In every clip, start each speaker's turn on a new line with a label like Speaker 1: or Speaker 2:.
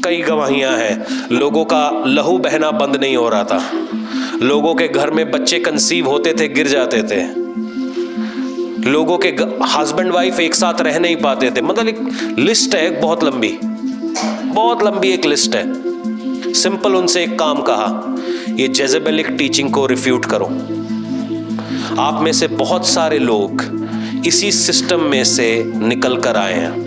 Speaker 1: कई गवाहियां हैं, लोगों का लहू बहना बंद नहीं हो रहा था, लोगों के घर में बच्चे कंसीव होते थे, गिर जाते थे, लोगों के हस्बैंड वाइफ एक साथ रह नहीं पाते थे। मतलब एक लिस्ट है, बहुत लंबी एक लिस्ट है। सिंपल उनसे एक काम कहा, ये जेजेबेलिक टीचिंग को रिफ्यूट करो। आप में से बहुत सारे लोग इसी सिस्टम में से निकल कर आए हैं।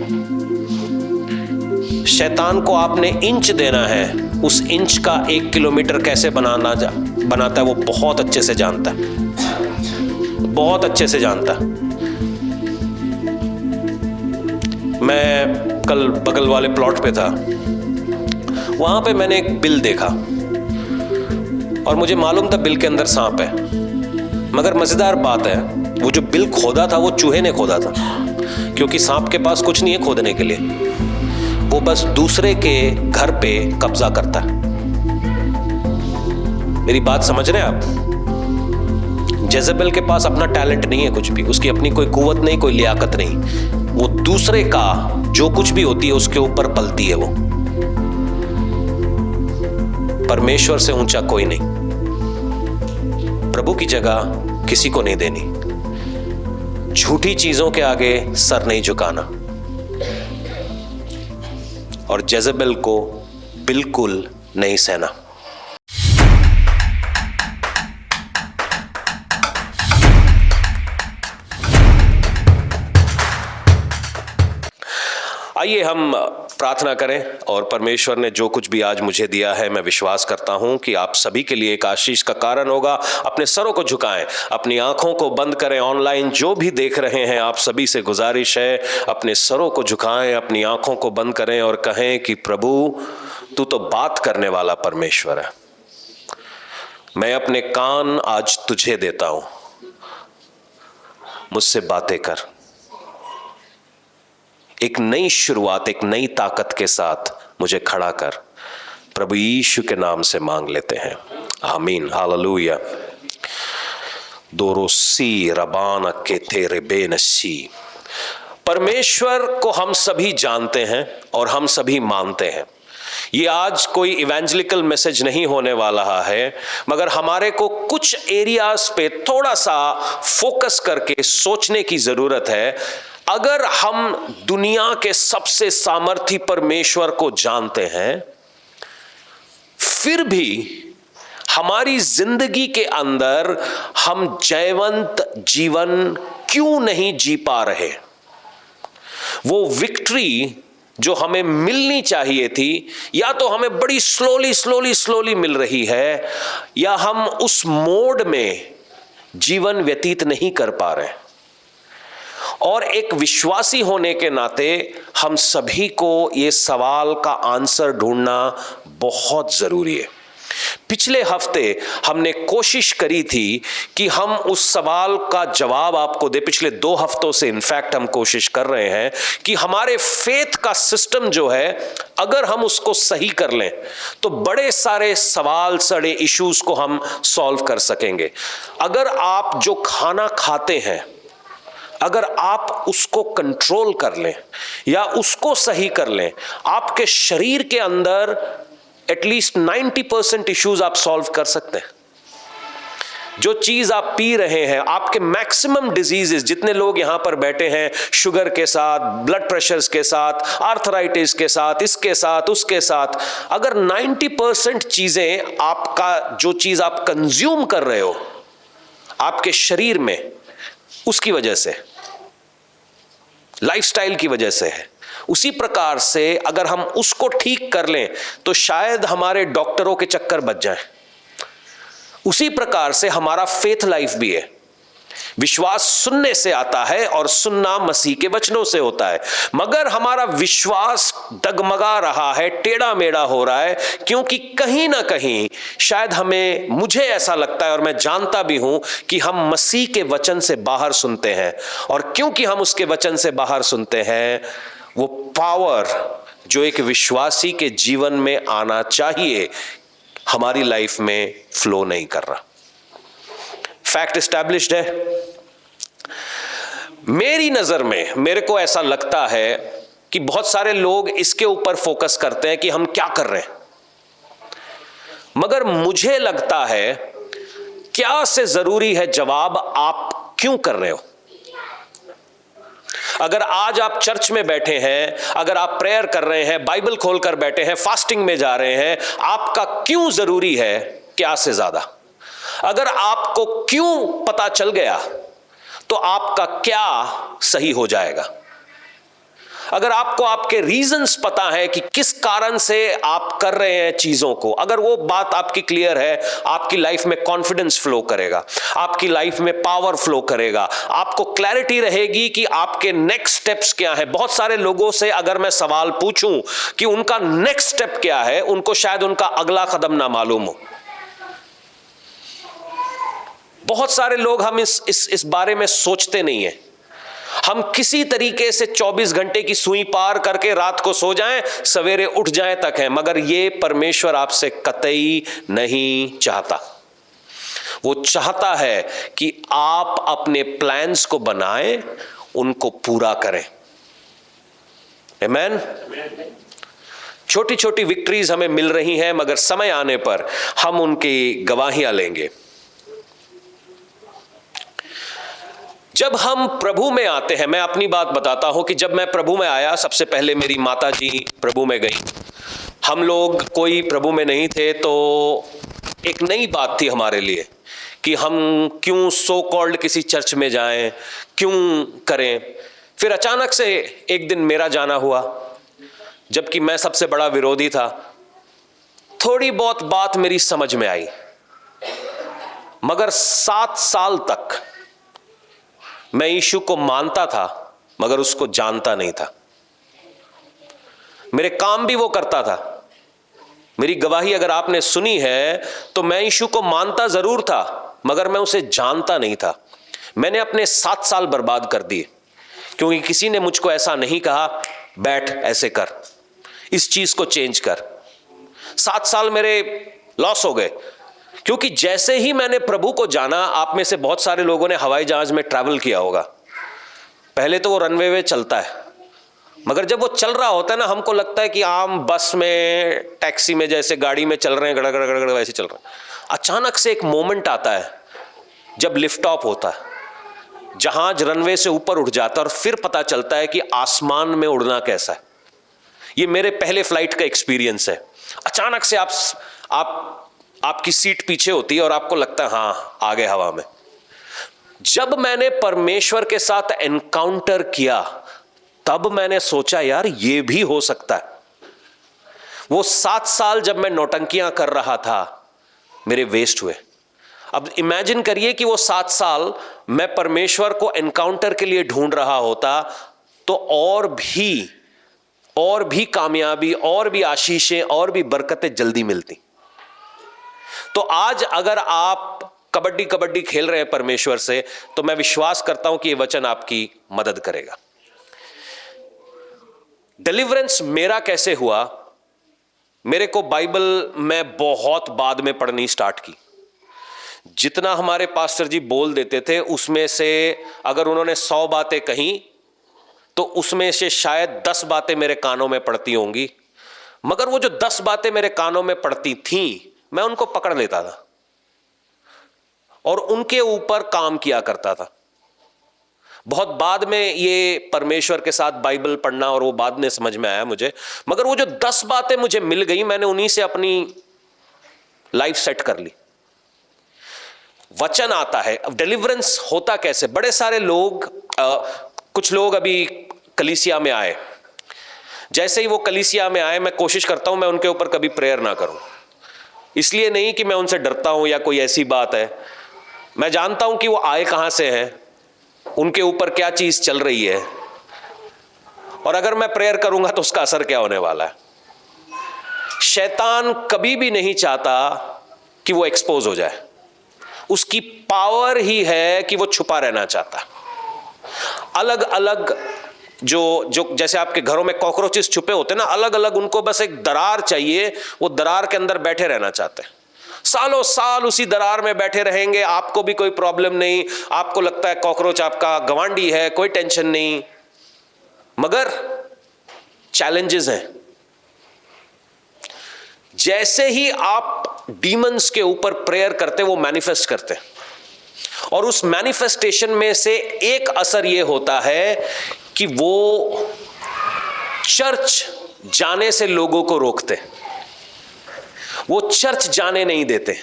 Speaker 1: शैतान को आपने इंच देना है, उस इंच का 1 किलोमीटर कैसे बनाता है वो बहुत अच्छे से जानता है, बहुत अच्छे से जानता है। मैं कल बगल वाले प्लॉट पे था, वहां पे मैंने एक बिल देखा और मुझे मालूम था बिल के अंदर सांप है, मगर मजेदार बात है वो जो बिल खोदा था वो चूहे ने खोदा था, क्योंकि सांप के पास कुछ नहीं है खोदने के लिए, वो बस दूसरे के घर पे कब्जा करता है। मेरी बात समझ रहे हैं आप? जेजेबेल के पास अपना टैलेंट नहीं है, कुछ भी उसकी अपनी कोई कुवत नहीं, कोई लियाकत नहीं, वो दूसरे का जो कुछ भी होती है उसके ऊपर पलती है। वो परमेश्वर से ऊंचा कोई नहीं, प्रभु की जगह किसी को नहीं देनी, झूठी चीजों के आगे सर नहीं झुकाना, और जेजेबेल को बिल्कुल नहीं सहना। आइए हम प्रार्थना करें, और परमेश्वर ने जो कुछ भी आज मुझे दिया है मैं विश्वास करता हूं कि आप सभी के लिए एक आशीष का कारण होगा। अपने सरों को झुकाएं, अपनी आंखों को बंद करें, ऑनलाइन जो भी देख रहे हैं आप सभी से गुजारिश है अपने सरों को झुकाएं, अपनी आंखों को बंद करें और कहें कि प्रभु तू तो बात करने वाला परमेश्वर है, मैं अपने कान आज तुझे देता हूं, मुझसे बातें कर। एक नई शुरुआत, एक नई ताकत के साथ मुझे खड़ा कर, प्रभु यीशु के नाम से मांग लेते हैं, आमीन, हालेलुया। दोरोसी रबाना के तेरे बेनसी। परमेश्वर को हम सभी जानते हैं और हम सभी मानते हैं। ये आज कोई इवेंजलिकल मैसेज नहीं होने वाला है, मगर हमारे को कुछ एरियाज पे थोड़ा सा फोकस करके सोचने की जरूरत है। अगर हम दुनिया के सबसे सामर्थी परमेश्वर को जानते हैं, फिर भी हमारी जिंदगी के अंदर हम जयवंत जीवन क्यों नहीं जी पा रहे? वो विक्ट्री जो हमें मिलनी चाहिए थी, या तो हमें बड़ी स्लोली मिल रही है, या हम उस मोड में जीवन व्यतीत नहीं कर पा रहे। और एक विश्वासी होने के नाते हम सभी को ये सवाल का आंसर ढूंढना बहुत जरूरी है। पिछले हफ्ते हमने कोशिश करी थी कि हम उस सवाल का जवाब आपको दे। पिछले 2 हफ्तों से इनफैक्ट हम कोशिश कर रहे हैं कि हमारे फेथ का सिस्टम जो है, अगर हम उसको सही कर लें तो बड़े सारे सवाल, सड़े इश्यूज को हम सॉल्व कर सकेंगे। अगर आप जो खाना खाते हैं, अगर आप उसको कंट्रोल कर लें या उसको सही कर लें, आपके शरीर के अंदर एटलीस्ट 90% इश्यूज आप सॉल्व कर सकते हैं। जो चीज आप पी रहे हैं, आपके मैक्सिमम डिजीजेस, जितने लोग यहां पर बैठे हैं शुगर के साथ, ब्लड प्रेशर्स के साथ, आर्थराइटिस के साथ, इसके साथ, उसके साथ, अगर 90% चीजें आपका, जो चीज आप कंज्यूम कर रहे हो आपके शरीर में, उसकी वजह से, लाइफस्टाइल की वजह से है, उसी प्रकार से अगर हम उसको ठीक कर लें तो शायद हमारे डॉक्टरों के चक्कर बच जाएं। उसी प्रकार से हमारा फेथ लाइफ भी है। विश्वास सुनने से आता है और सुनना मसीह के वचनों से होता है। मगर हमारा विश्वास डगमगा रहा है, टेढ़ा मेढ़ा हो रहा है, क्योंकि कहीं ना कहीं शायद मुझे ऐसा लगता है और मैं जानता भी हूं कि हम मसीह के वचन से बाहर सुनते हैं। और क्योंकि हम उसके वचन से बाहर सुनते हैं, वो पावर जो एक विश्वासी के जीवन में आना चाहिए हमारी लाइफ में फ्लो नहीं कर रहा। फैक्ट एस्टैब्लिश्ड है। मेरी नजर में मेरे को ऐसा लगता है कि बहुत सारे लोग इसके ऊपर फोकस करते हैं कि हम क्या कर रहे हैं, मगर मुझे लगता है क्या से जरूरी है जवाब आप क्यों कर रहे हो। अगर आज आप चर्च में बैठे हैं, अगर आप प्रेयर कर रहे हैं, बाइबल खोलकर बैठे हैं, फास्टिंग में जा रहे हैं, आपका क्यों जरूरी है क्या से ज्यादा। अगर आपको क्यों पता चल गया तो आपका क्या सही हो जाएगा। अगर आपको आपके रीजंस पता है कि किस कारण से आप कर रहे हैं चीजों को, अगर वो बात आपकी क्लियर है, आपकी लाइफ में कॉन्फिडेंस फ्लो करेगा, आपकी लाइफ में पावर फ्लो करेगा, आपको क्लैरिटी रहेगी कि आपके नेक्स्ट स्टेप्स क्या है। बहुत सारे लोगों से अगर मैं सवाल पूछूं कि उनका नेक्स्ट स्टेप क्या है, उनको शायद उनका अगला कदम ना मालूम हो। बहुत सारे लोग हम इस बारे में सोचते नहीं है। हम किसी तरीके से 24 घंटे की सुई पार करके रात को सो जाएं, सवेरे उठ जाएं तक है, मगर ये परमेश्वर आपसे कतई नहीं चाहता। वो चाहता है कि आप अपने प्लान्स को बनाएं, उनको पूरा करें। आमीन। छोटी छोटी विक्ट्रीज हमें मिल रही हैं, मगर समय आने पर हम उनकी गवाहियां लेंगे। जब हम प्रभु में आते हैं, मैं अपनी बात बताता हूं कि जब मैं प्रभु में आया, सबसे पहले मेरी माता जी प्रभु में गई। हम लोग कोई प्रभु में नहीं थे, तो एक नई बात थी हमारे लिए कि हम क्यों सो कॉल्ड किसी चर्च में जाएं, क्यों करें। फिर अचानक से एक दिन मेरा जाना हुआ, जबकि मैं सबसे बड़ा विरोधी था। थोड़ी बहुत बात मेरी समझ में आई, मगर 7 साल तक मैं यीशु को मानता था, मगर उसको जानता नहीं था। मेरे काम भी वो करता था। मेरी गवाही अगर आपने सुनी है तो मैं यीशु को मानता जरूर था, मगर मैं उसे जानता नहीं था। मैंने अपने 7 साल बर्बाद कर दिए, क्योंकि किसी ने मुझको ऐसा नहीं कहा, बैठ ऐसे कर, इस चीज को चेंज कर। 7 साल मेरे लॉस हो गए, क्योंकि जैसे ही मैंने प्रभु को जाना, आप में से बहुत सारे लोगों ने हवाई जहाज में ट्रैवल किया होगा। पहले तो वो रनवे में चलता है, मगर जब वो चल रहा होता है ना, हमको लगता है कि आम बस में, टैक्सी में जैसे गाड़ी में चल रहे हैं, गड़गड़ गड़गड़ वैसे चल रहे हैं। अचानक से एक मोमेंट आता है जब लिफ्ट ऑफ होता है, जहाज रनवे से ऊपर उठ जाता है, और फिर पता चलता है कि आसमान में उड़ना कैसा है। ये मेरे पहले फ्लाइट का एक्सपीरियंस है। अचानक से आपकी सीट पीछे होती है और आपको लगता है हाँ आ गए हवा में। जब मैंने परमेश्वर के साथ एनकाउंटर किया, तब मैंने सोचा यार ये भी हो सकता है। वो 7 साल जब मैं नौटंकियां कर रहा था, मेरे वेस्ट हुए। अब इमेजिन करिए कि वो 7 साल मैं परमेश्वर को एनकाउंटर के लिए ढूंढ रहा होता, तो और भी कामयाबी, और भी आशीषें, और भी बरकतें जल्दी मिलती। तो आज अगर आप कबड्डी खेल रहे हैं परमेश्वर से, तो मैं विश्वास करता हूं कि यह वचन आपकी मदद करेगा। डिलीवरेंस मेरा कैसे हुआ, मेरे को बाइबल में बहुत बाद में पढ़नी स्टार्ट की। जितना हमारे पास्टर जी बोल देते थे, उसमें से अगर उन्होंने 100 बातें कही, तो उसमें से शायद 10 बातें मेरे कानों में पड़ती होंगी। मगर वो जो 10 बातें मेरे कानों में पड़ती थीं, मैं उनको पकड़ लेता था और उनके ऊपर काम किया करता था। बहुत बाद में ये परमेश्वर के साथ बाइबल पढ़ना और वो बाद में समझ में आया मुझे, मगर वो जो 10 बातें मुझे मिल गई, मैंने उन्हीं से अपनी लाइफ सेट कर ली। वचन आता है। अब डिलीवरेंस होता कैसे? बड़े सारे लोग, कुछ लोग अभी कलीसिया में आए। जैसे ही वो कलीसिया में आए, मैं कोशिश करता हूं मैं उनके ऊपर कभी प्रेयर ना करूं। इसलिए नहीं कि मैं उनसे डरता हूं या कोई ऐसी बात है, मैं जानता हूं कि वो आए कहां से हैं, उनके ऊपर क्या चीज चल रही है, और अगर मैं प्रेयर करूंगा तो उसका असर क्या होने वाला है। शैतान कभी भी नहीं चाहता कि वो एक्सपोज हो जाए। उसकी पावर ही है कि वो छुपा रहना चाहता। अलग अलग जो जैसे आपके घरों में कॉकरोचेस छुपे होते हैं ना, अलग अलग उनको बस एक दरार चाहिए, वो दरार के अंदर बैठे रहना चाहते हैं। सालों साल उसी दरार में बैठे रहेंगे, आपको भी कोई प्रॉब्लम नहीं, आपको लगता है कॉकरोच आपका गवांडी है, कोई टेंशन नहीं। मगर चैलेंजेस हैं। जैसे ही आप डीमंस के ऊपर प्रेयर करते वो मैनिफेस्ट करते हैं, और उस मैनिफेस्टेशन में से एक असर ये होता है कि वो चर्च जाने से लोगों को रोकते, वो चर्च जाने नहीं देते।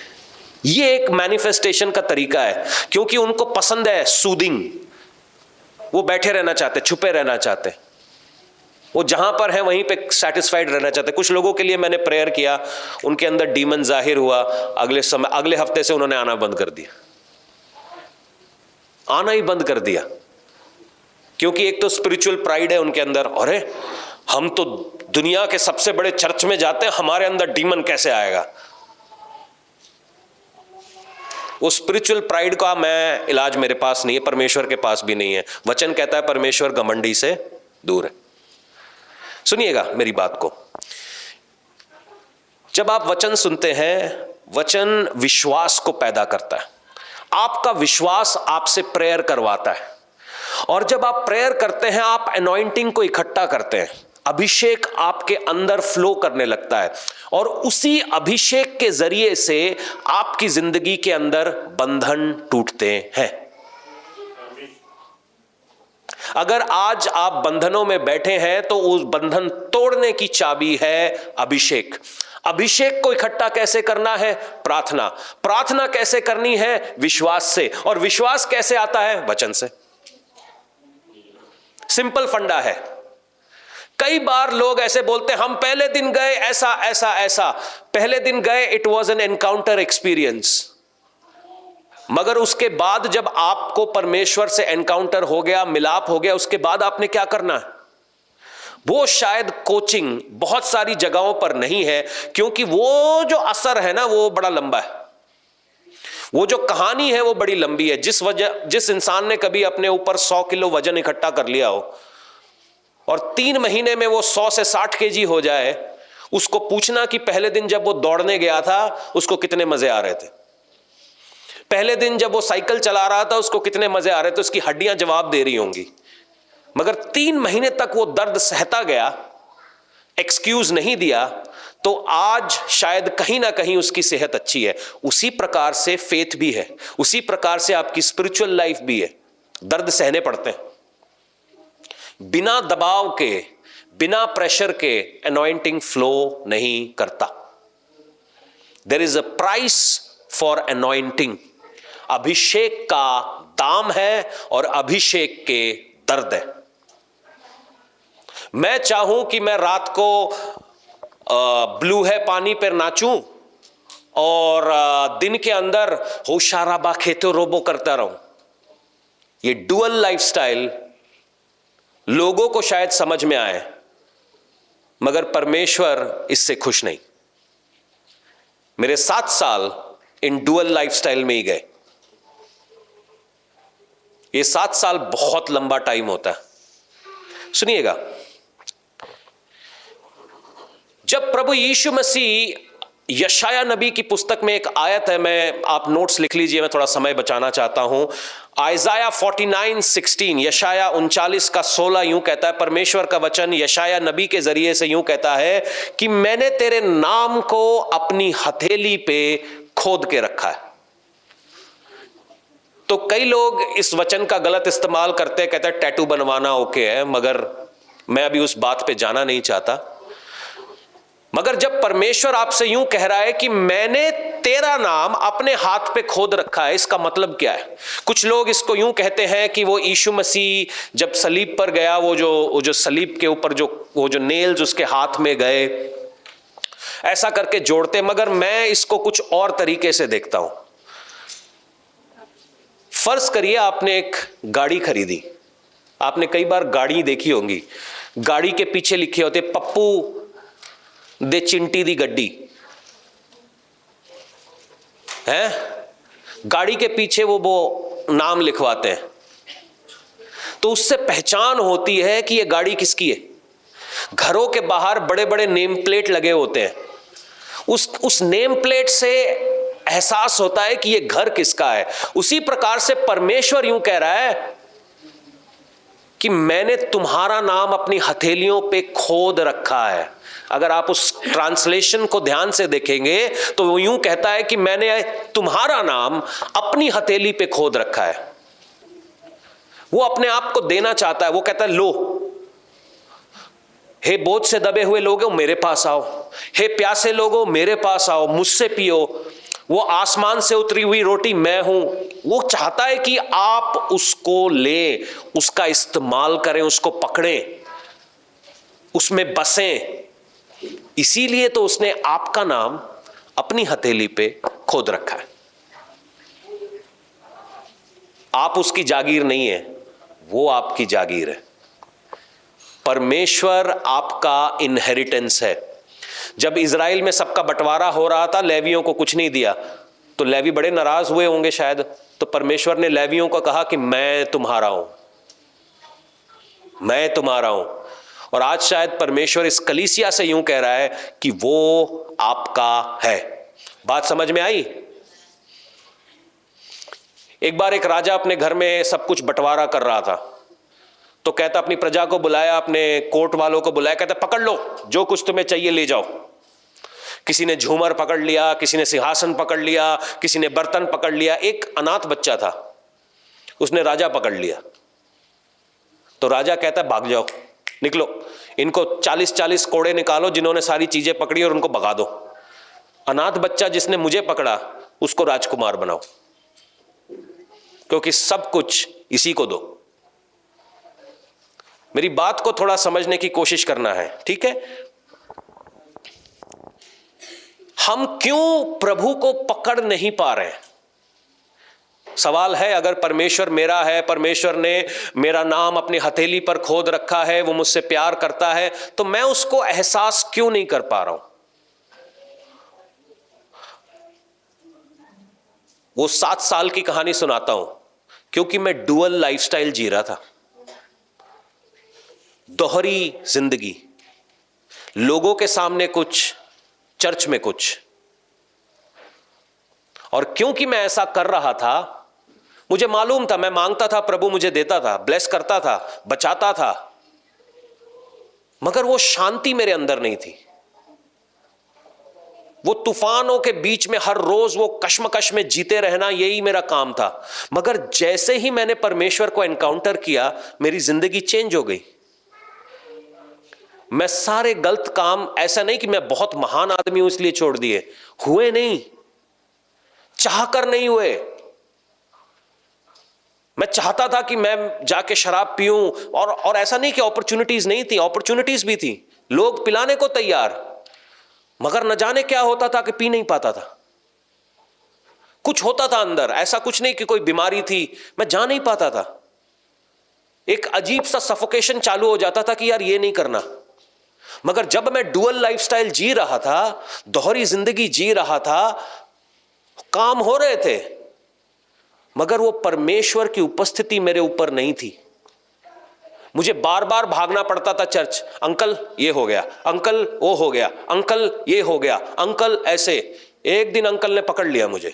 Speaker 1: ये एक मैनिफेस्टेशन का तरीका है, क्योंकि उनको पसंद है सूदिंग, वो बैठे रहना चाहते, छुपे रहना चाहते, वो जहां पर है वहीं पे सेटिस्फाइड रहना चाहते। कुछ लोगों के लिए मैंने प्रेयर किया, उनके अंदर डीमन जाहिर हुआ, अगले हफ्ते से उन्होंने आना बंद कर दिया, आना ही बंद कर दिया। क्योंकि एक तो स्पिरिचुअल प्राइड है उनके अंदर, अरे हम तो दुनिया के सबसे बड़े चर्च में जाते हैं, हमारे अंदर डीमन कैसे आएगा। वो स्पिरिचुअल प्राइड का मैं इलाज मेरे पास नहीं है, परमेश्वर के पास भी नहीं है। वचन कहता है परमेश्वर घमंडी से दूर है। सुनिएगा मेरी बात को, जब आप वचन सुनते हैं, वचन विश्वास को पैदा करता है, आपका विश्वास आपसे प्रेयर करवाता है, और जब आप प्रेयर करते हैं आप अनॉइंटिंग को इकट्ठा करते हैं, अभिषेक आपके अंदर फ्लो करने लगता है, और उसी अभिषेक के जरिए से आपकी जिंदगी के अंदर बंधन टूटते हैं। अगर आज आप बंधनों में बैठे हैं तो उस बंधन तोड़ने की चाबी है अभिषेक। अभिषेक को इकट्ठा कैसे करना है? प्रार्थना। प्रार्थना कैसे करनी है? विश्वास से। और विश्वास कैसे आता है? वचन से। सिंपल फंडा है। कई बार लोग ऐसे बोलते हैं, हम पहले दिन गए ऐसा ऐसा ऐसा, पहले दिन गए, it was an encounter experience, मगर उसके बाद जब आपको परमेश्वर से एनकाउंटर हो गया, मिलाप हो गया, उसके बाद आपने क्या करना है? वो शायद कोचिंग बहुत सारी जगहों पर नहीं है, क्योंकि वो जो असर है ना वो बड़ा लंबा है, वो जो कहानी है वो बड़ी लंबी है। जिस इंसान ने कभी अपने ऊपर 100 किलो वजन इकट्ठा कर लिया हो और 3 महीने में वो 100 से 60 केजी हो जाए, उसको पूछना कि पहले दिन जब वो दौड़ने गया था उसको कितने मजे आ रहे थे, पहले दिन जब वो साइकिल चला रहा था उसको कितने मजे आ रहे थे, उसकी हड्डियां जवाब दे रही होंगी। मगर 3 महीने तक वो दर्द सहता गया, एक्सक्यूज नहीं दिया, तो आज शायद कहीं ना कहीं उसकी सेहत अच्छी है। उसी प्रकार से फेथ भी है, उसी प्रकार से आपकी स्पिरिचुअल लाइफ भी है। दर्द सहने पड़ते हैं, बिना दबाव के, बिना प्रेशर के एनॉइंटिंग फ्लो नहीं करता। There is a price for anointing. अभिषेक का दाम है और अभिषेक के दर्द है। मैं चाहूं कि मैं रात को ब्लू है पानी पर नाचूं और दिन के अंदर होशाराबा खेतो रोबो करता रहूं, ये डुअल लाइफस्टाइल लोगों को शायद समझ में आए, मगर परमेश्वर इससे खुश नहीं। मेरे 7 साल इन डुअल लाइफस्टाइल में ही गए। ये 7 साल बहुत लंबा टाइम होता है। सुनिएगा, जब प्रभु यीशु मसीह, यशाया नबी की पुस्तक में एक आयत है, आप नोट्स लिख लीजिए, मैं थोड़ा समय बचाना चाहता हूं। आइजाया 49:16, यशाया 39 का 16 यूं कहता है, परमेश्वर का वचन यशाया नबी के जरिए से यूं कहता है कि मैंने तेरे नाम को अपनी हथेली पे खोद के रखा है। तो कई लोग इस वचन का गलत इस्तेमाल करते हैं, कहते हैं टैटू बनवाना ओके है, मगर मैं अभी उस बात पे जाना नहीं चाहता। मगर जब परमेश्वर आपसे यूं कह रहा है कि मैंने तेरा नाम अपने हाथ पे खोद रखा है, इसका मतलब क्या है? कुछ लोग इसको यूं कहते हैं कि वो यीशु मसीह जब सलीब पर गया, वो जो सलीब के ऊपर वो जो नेल्स उसके हाथ में गए, ऐसा करके जोड़ते, मगर मैं इसको कुछ और तरीके से देखता हूं। फर्ज करिए आपने एक गाड़ी खरीदी, आपने कई बार गाड़ी देखी होंगी, गाड़ी के पीछे लिखे होते पप्पू दे चिंटी दी गड्डी है, गाड़ी के पीछे वो नाम लिखवाते हैं, तो उससे पहचान होती है कि ये गाड़ी किसकी है। घरों के बाहर बड़े बड़े नेम प्लेट लगे होते हैं, उस नेम प्लेट से एहसास होता है कि ये घर किसका है। उसी प्रकार से परमेश्वर यूं कह रहा है कि मैंने तुम्हारा नाम अपनी हथेलियों पे खोद रखा है। अगर आप उस ट्रांसलेशन को ध्यान से देखेंगे तो वो यूं कहता है कि मैंने तुम्हारा नाम अपनी हथेली पे खोद रखा है। वो अपने आप को देना चाहता है। वो कहता है लो, हे बोझ से दबे हुए लोगों मेरे पास आओ, हे प्यासे लोगों मेरे पास आओ, मुझसे पियो। वो आसमान से उतरी हुई रोटी मैं हूं। वो चाहता है कि आप उसको ले, उसका इस्तेमाल करें, उसको पकड़ें, उसमें बसें। इसीलिए तो उसने आपका नाम अपनी हथेली पे खोद रखा है। आप उसकी जागीर नहीं है, वो आपकी जागीर है। परमेश्वर आपका इनहेरिटेंस है। जब इजराइल में सबका बंटवारा हो रहा था, लेवियों को कुछ नहीं दिया, तो लेवी बड़े नाराज हुए होंगे शायद। तो परमेश्वर ने लेवियों को कहा कि मैं तुम्हारा हूं, मैं तुम्हारा हूं। और आज शायद परमेश्वर इस कलीसिया से यूं कह रहा है कि वो आपका है। बात समझ में आई? एक बार एक राजा अपने घर में सब कुछ बंटवारा कर रहा था, तो कहता अपनी प्रजा को बुलाया, अपने कोर्ट वालों को बुलाया, कहता पकड़ लो, जो कुछ तुम्हें चाहिए ले जाओ। किसी ने झूमर पकड़ लिया, किसी ने सिंहासन पकड़ लिया, किसी ने बर्तन पकड़ लिया। एक अनाथ बच्चा था, उसने राजा पकड़ लिया। तो राजा कहता है भाग जाओ, निकलो, इनको 40-40 कोड़े निकालो जिन्होंने सारी चीजें पकड़ी और उनको भगा दो। अनाथ बच्चा जिसने मुझे पकड़ा उसको राजकुमार बनाओ, क्योंकि सब कुछ इसी को दो। मेरी बात को थोड़ा समझने की कोशिश करना है, ठीक है? हम क्यों प्रभु को पकड़ नहीं पा रहे हैं? सवाल है, अगर परमेश्वर मेरा है, परमेश्वर ने मेरा नाम अपनी हथेली पर खोद रखा है, वो मुझसे प्यार करता है, तो मैं उसको एहसास क्यों नहीं कर पा रहा हूं? वो 7 साल की कहानी सुनाता हूं, क्योंकि मैं डुअल लाइफस्टाइल जी रहा था, दोहरी जिंदगी, लोगों के सामने कुछ, चर्च में कुछ। और क्योंकि मैं ऐसा कर रहा था, मुझे मालूम था, मैं मांगता था, प्रभु मुझे देता था, ब्लेस करता था, बचाता था, मगर वो शांति मेरे अंदर नहीं थी। वो तूफानों के बीच में हर रोज वो कश्मकश में जीते रहना, यही मेरा काम था। मगर जैसे ही मैंने परमेश्वर को एनकाउंटर किया, मेरी जिंदगी चेंज हो गई। मैं सारे गलत काम, ऐसा नहीं कि मैं बहुत महान आदमी हूं इसलिए छोड़ दिए, हुए नहीं, चाहकर नहीं हुए। मैं चाहता था कि मैं जाके शराब पीऊं, और ऐसा नहीं कि अपॉर्चुनिटीज नहीं थी, अपॉर्चुनिटीज भी थी, लोग पिलाने को तैयार, मगर न जाने क्या होता था कि पी नहीं पाता था। कुछ होता था अंदर, ऐसा कुछ नहीं कि कोई बीमारी थी, मैं जा नहीं पाता था। एक अजीब सा सफोकेशन चालू हो जाता था कि यार ये नहीं करना। मगर जब मैं डुअल लाइफस्टाइल जी रहा था, दोहरी जिंदगी जी रहा था, काम हो रहे थे, मगर वो परमेश्वर की उपस्थिति मेरे ऊपर नहीं थी। मुझे बार बार भागना पड़ता था चर्च, अंकल ये हो गया, अंकल वो हो गया, अंकल ये हो गया, अंकल ऐसे। एक दिन अंकल ने पकड़ लिया मुझे,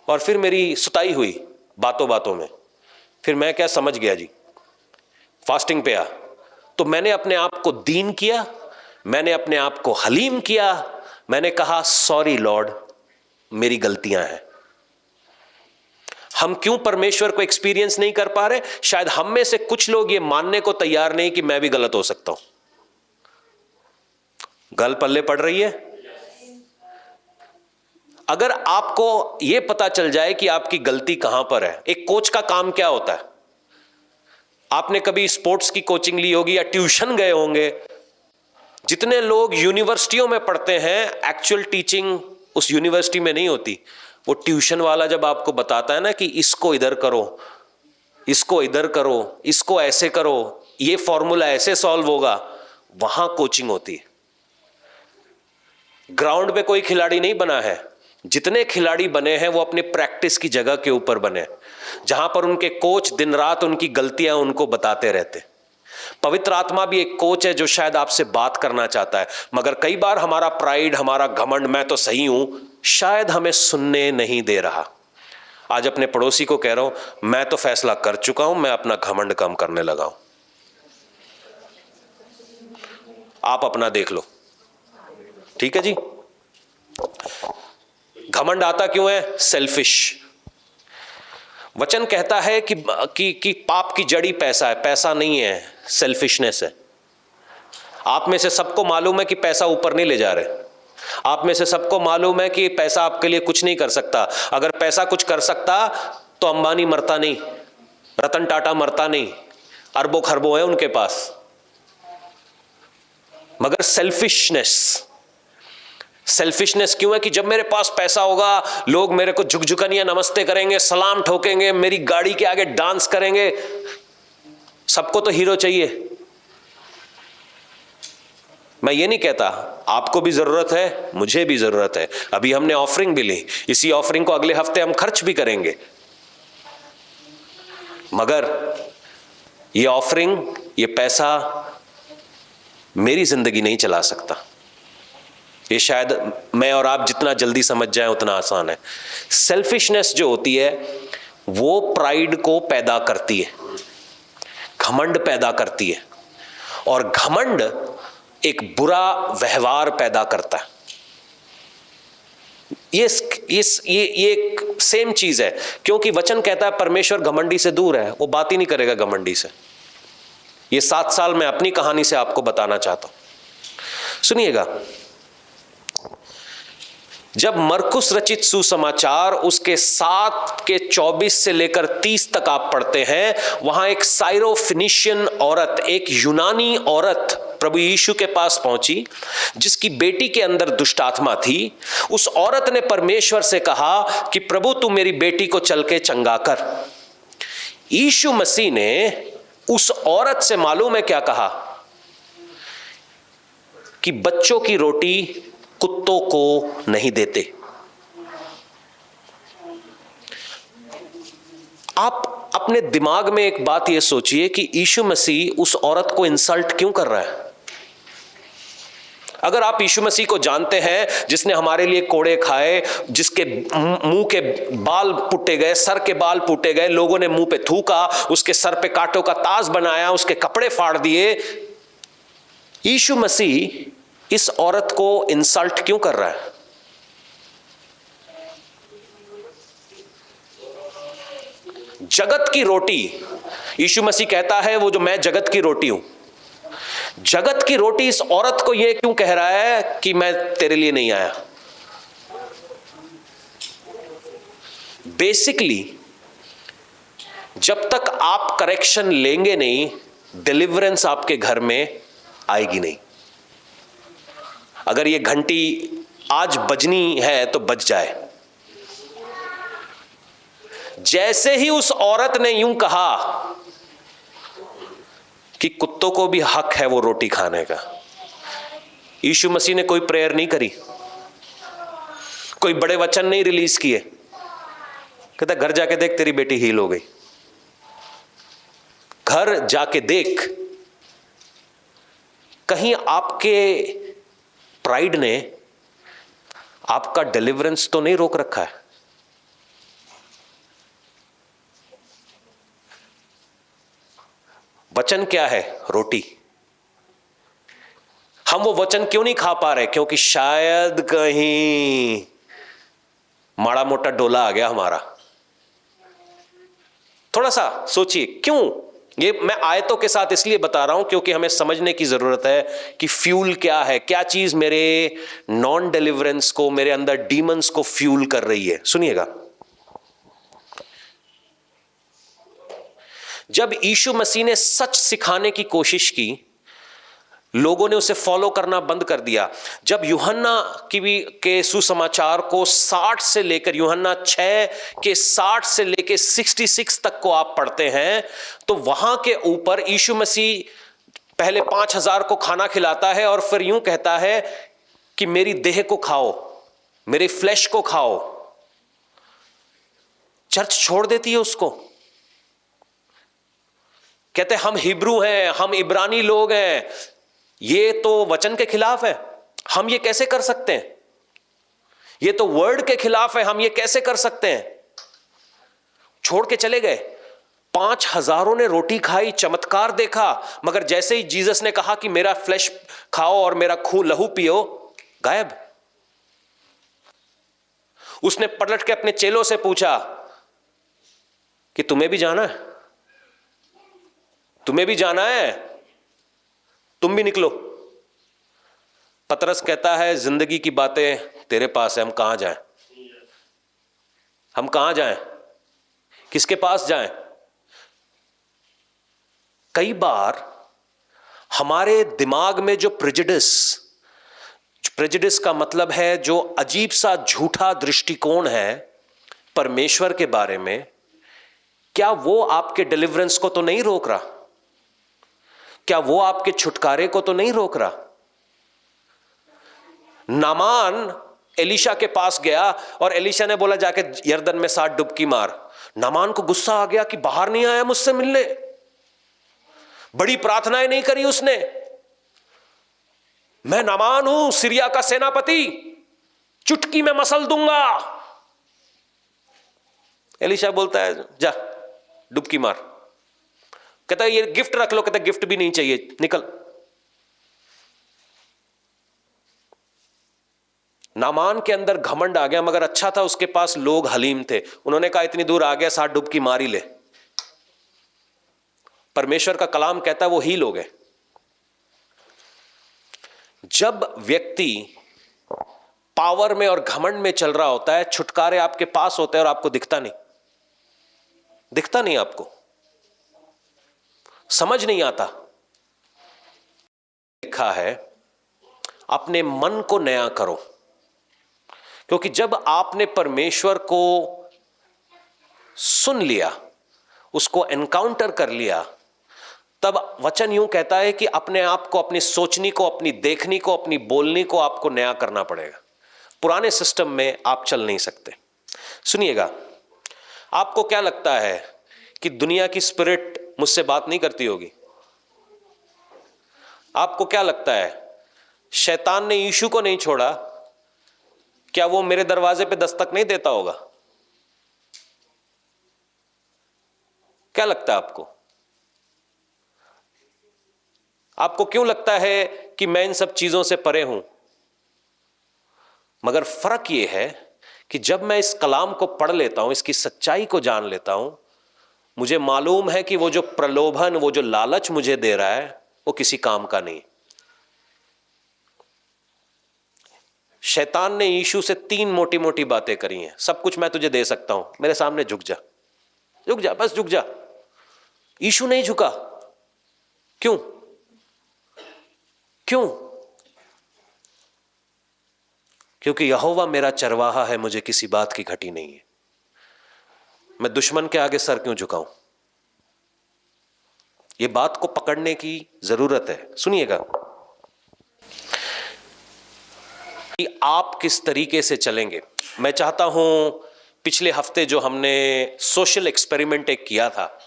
Speaker 1: और फिर मेरी सुताई हुई बातों बातों में। फिर मैं क्या समझ गया जी, फास्टिंग पे आ। तो मैंने अपने आप को दीन किया, मैंने अपने आप को हलीम किया, मैंने कहा सॉरी लॉर्ड, मेरी गलतियां हैं। हम क्यों परमेश्वर को एक्सपीरियंस नहीं कर पा रहे? शायद हम में से कुछ लोग ये मानने को तैयार नहीं कि मैं भी गलत हो सकता हूं। गल पल्ले पड़ रही है? अगर आपको यह पता चल जाए कि आपकी गलती कहां पर है। एक कोच का काम क्या होता है? आपने कभी स्पोर्ट्स की कोचिंग ली होगी या ट्यूशन गए होंगे। जितने लोग यूनिवर्सिटियों में पढ़ते हैं, एक्चुअल टीचिंग उस यूनिवर्सिटी में नहीं होती। वो ट्यूशन वाला जब आपको बताता है ना कि इसको इधर करो, इसको इधर करो, इसको ऐसे करो, ये फॉर्मूला ऐसे सॉल्व होगा, वहां कोचिंग होती है। ग्राउंड पे कोई खिलाड़ी नहीं बना है। जितने खिलाड़ी बने हैं वो अपने प्रैक्टिस की जगह के ऊपर बने, जहां पर उनके कोच दिन रात उनकी गलतियां उनको बताते रहते। पवित्र आत्मा भी एक कोच है जो शायद आपसे बात करना चाहता है, मगर कई बार हमारा प्राइड, हमारा घमंड, मैं तो सही हूं, शायद हमें सुनने नहीं दे रहा। आज अपने पड़ोसी को कह रहा हूं, मैं तो फैसला कर चुका हूं, मैं अपना घमंड कम करने लगा हूं, आप अपना देख लो। ठीक है जी। घमंड आता क्यों है? सेल्फिश। वचन कहता है कि पाप की जड़ी पैसा है। पैसा नहीं है, सेल्फिशनेस है। आप में से सबको मालूम है कि पैसा ऊपर नहीं ले जा रहे। आप में से सबको मालूम है कि पैसा आपके लिए कुछ नहीं कर सकता। अगर पैसा कुछ कर सकता तो अंबानी मरता नहीं, रतन टाटा मरता नहीं, अरबों खरबों है उनके पास। मगर सेल्फिशनेस क्यों है? कि जब मेरे पास पैसा होगा, लोग मेरे को झुकझुकनिया नमस्ते करेंगे, सलाम ठोकेंगे, मेरी गाड़ी के आगे डांस करेंगे। सबको तो हीरो चाहिए। मैं ये नहीं कहता, आपको भी जरूरत है, मुझे भी जरूरत है। अभी हमने ऑफरिंग भी ली, इसी ऑफरिंग को अगले हफ्ते हम खर्च भी करेंगे। मगर ये ऑफरिंग, ये पैसा मेरी जिंदगी नहीं चला सकता। ये शायद मैं और आप जितना जल्दी समझ जाएं उतना आसान है। सेल्फिशनेस जो होती है वो प्राइड को पैदा करती है, घमंड पैदा करती है, और घमंड एक बुरा व्यवहार पैदा करता है। ये एक सेम चीज है, क्योंकि वचन कहता है परमेश्वर घमंडी से दूर है, वो बात ही नहीं करेगा घमंडी से। ये 7 साल मैं अपनी कहानी से आपको बताना चाहता हूं, सुनिएगा। जब मरकुस रचित सुसमाचार उसके 7 के 24 से लेकर 30 तक आप पढ़ते हैं, वहां एक साइरोफिनिशियन औरत, एक यूनानी औरत प्रभु यीशु के पास पहुंची, जिसकी बेटी के अंदर दुष्ट आत्मा थी। उस औरत ने परमेश्वर से कहा कि प्रभु तू मेरी बेटी को चल के चंगा कर। यीशु मसीह ने उस औरत से मालूम है क्या कहा? कि बच्चों की रोटी कुत्तों को नहीं देते। आप अपने दिमाग में एक बात यह सोचिए कि यीशु मसीह उस औरत को इंसल्ट क्यों कर रहा है? अगर आप यीशु मसीह को जानते हैं, जिसने हमारे लिए कोड़े खाए, जिसके मुंह के बाल पुट्टे गए, सर के बाल पुट्टे गए, लोगों ने मुंह पे थूका, उसके सर पे कांटों का ताज बनाया, उसके कपड़े फाड़ दिए, यीशु मसीह इस औरत को इंसल्ट क्यों कर रहा है? जगत की रोटी, यीशु मसीह कहता है वो जो मैं जगत की रोटी हूं। जगत की रोटी इस औरत को यह क्यों कह रहा है कि मैं तेरे लिए नहीं आया? बेसिकली जब तक आप करेक्शन लेंगे नहीं, डिलीवरेंस आपके घर में आएगी नहीं। अगर ये घंटी आज बजनी है तो बज जाए। जैसे ही उस औरत ने यूं कहा कि कुत्तों को भी हक है वो रोटी खाने का, यीशु मसीह ने कोई प्रेयर नहीं करी, कोई बड़े वचन नहीं रिलीज किए। कहता घर जाके देख तेरी बेटी हील हो गई। घर जाके देख। कहीं आपके प्राइड ने आपका डिलीवरेंस तो नहीं रोक रखा है? वचन क्या है? रोटी। हम वो वचन क्यों नहीं खा पा रहे? क्योंकि शायद कहीं माड़ा मोटा डोला आ गया हमारा। थोड़ा सा सोचिए क्यों। ये मैं आयतों के साथ इसलिए बता रहा हूं क्योंकि हमें समझने की जरूरत है कि फ्यूल क्या है, क्या चीज मेरे नॉन डिलीवरेंस को, मेरे अंदर डीमंस को फ्यूल कर रही है। सुनिएगा, जब यीशु मसीह ने सच सिखाने की कोशिश की, लोगों ने उसे फॉलो करना बंद कर दिया। जब यूहन्ना के सुसमाचार को 60 से लेकर, यूहन्ना 6 के 60 से लेकर 66 तक को आप पढ़ते हैं, तो वहां के ऊपर यीशु मसीह पहले 5000 को खाना खिलाता है और फिर यूं कहता है कि मेरी देह को खाओ, मेरे फ्लैश को खाओ। चर्च छोड़ देती है उसको। कहते हम हिब्रू हैं, हम इब्रानी लोग हैं, ये तो वचन के खिलाफ है, हम ये कैसे कर सकते हैं? ये तो वर्ड के खिलाफ है, हम ये कैसे कर सकते हैं? छोड़ के चले गए। 5,000 ने रोटी खाई, चमत्कार देखा, मगर जैसे ही जीसस ने कहा कि मेरा फ्लैश खाओ और मेरा खून लहू पियो, गायब। उसने पलट के अपने चेलों से पूछा कि तुम्हें भी जाना है? तुम्हें भी जाना है? तुम भी निकलो। पतरस कहता है जिंदगी की बातें तेरे पास है, हम कहां जाएं? हम कहां जाएं? किसके पास जाएं? कई बार हमारे दिमाग में जो प्रेजुडिस का मतलब है जो अजीब सा झूठा दृष्टिकोण है परमेश्वर के बारे में, क्या वो आपके डिलीवरेंस को तो नहीं रोक रहा? क्या वो आपके छुटकारे को तो नहीं रोक रहा? नामान एलिशा के पास गया और एलिशा ने बोला जाके यरदन में 7 डुबकी मार। नामान को गुस्सा आ गया कि बाहर नहीं आया मुझसे मिलने, बड़ी प्रार्थनाएं नहीं करी उसने। मैं नामान हूं, सीरिया का सेनापति, चुटकी में मसल दूंगा। एलिशा बोलता है जा डुबकी मार। कहता है ये गिफ्ट रख लो। कहता है गिफ्ट भी नहीं चाहिए, निकल। नामान के अंदर घमंड आ गया, मगर अच्छा था उसके पास लोग हलीम थे। उन्होंने कहा इतनी दूर आ गया, 7 डुबकी मार ही ले। परमेश्वर का कलाम कहता है वो हील हो गए। जब व्यक्ति पावर में और घमंड में चल रहा होता है, छुटकारे आपके पास होते हैं और आपको दिखता नहीं, दिखता नहीं, आपको समझ नहीं आता। लिखा है अपने मन को नया करो, क्योंकि जब आपने परमेश्वर को सुन लिया, उसको एनकाउंटर कर लिया, तब वचन यूं कहता है कि अपने आप को, अपनी सोचनी को, अपनी देखनी को, अपनी बोलनी को आपको नया करना पड़ेगा। पुराने सिस्टम में आप चल नहीं सकते। सुनिएगा, आपको क्या लगता है कि दुनिया की स्पिरिट मुझसे बात नहीं करती होगी? आपको क्या लगता है शैतान ने यीशु को नहीं छोड़ा, क्या वो मेरे दरवाजे पे दस्तक नहीं देता होगा? क्या लगता है आपको? आपको क्यों लगता है कि मैं इन सब चीजों से परे हूं? मगर फर्क यह है कि जब मैं इस कलाम को पढ़ लेता हूं, इसकी सच्चाई को जान लेता हूं, मुझे मालूम है कि वो जो प्रलोभन, वो जो लालच मुझे दे रहा है, वो किसी काम का नहीं। शैतान ने यीशु से 3 मोटी मोटी बातें करी हैं। सब कुछ मैं तुझे दे सकता हूं, मेरे सामने झुक जा, झुक जा, बस झुक जा। यीशु नहीं झुका। क्यों? क्यों? क्योंकि यहोवा मेरा चरवाहा है, मुझे किसी बात की घटी नहीं है। मैं दुश्मन के आगे सर क्यों झुकाऊं? यह बात को पकड़ने की जरूरत है। सुनिएगा कि आप किस तरीके से चलेंगे। मैं चाहता हूं पिछले हफ्ते जो हमने सोशल एक्सपेरिमेंट एक किया था,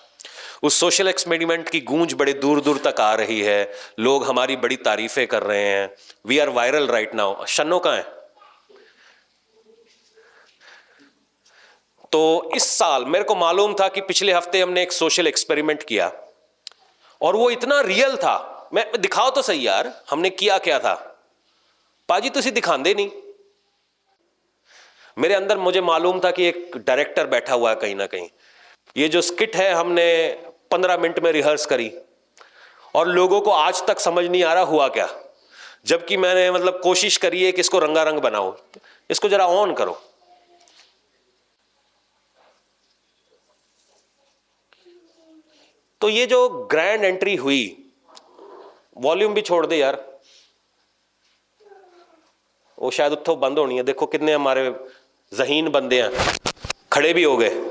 Speaker 1: उस सोशल एक्सपेरिमेंट की गूंज बड़े दूर दूर तक आ रही है। लोग हमारी बड़ी तारीफें कर रहे हैं। We are viral right now. Shanno कहां है? तो इस साल मेरे को मालूम था कि पिछले हफ्ते हमने एक सोशल एक्सपेरिमेंट किया और वो इतना रियल था। मैं दिखाओ तो सही यार, हमने किया क्या था? पाजी तुसी दिखांदे नहीं। मेरे अंदर मुझे मालूम था कि एक डायरेक्टर बैठा हुआ है कहीं ना कहीं। ये जो स्किट है हमने 15 मिनट में रिहर्स करी और लोगों को आज तक समझ नहीं आ रहा हुआ क्या, जबकि मैंने मतलब कोशिश करी है कि इसको रंगारंग बनाओ। इसको जरा ऑन करो। तो ये जो ग्रैंड एंट्री हुई, वॉल्यूम भी छोड़ दे यार, वो शायद उत्थों बंद होनी है। देखो कितने हमारे ज़हीन बंदे हैं, खड़े भी हो गए।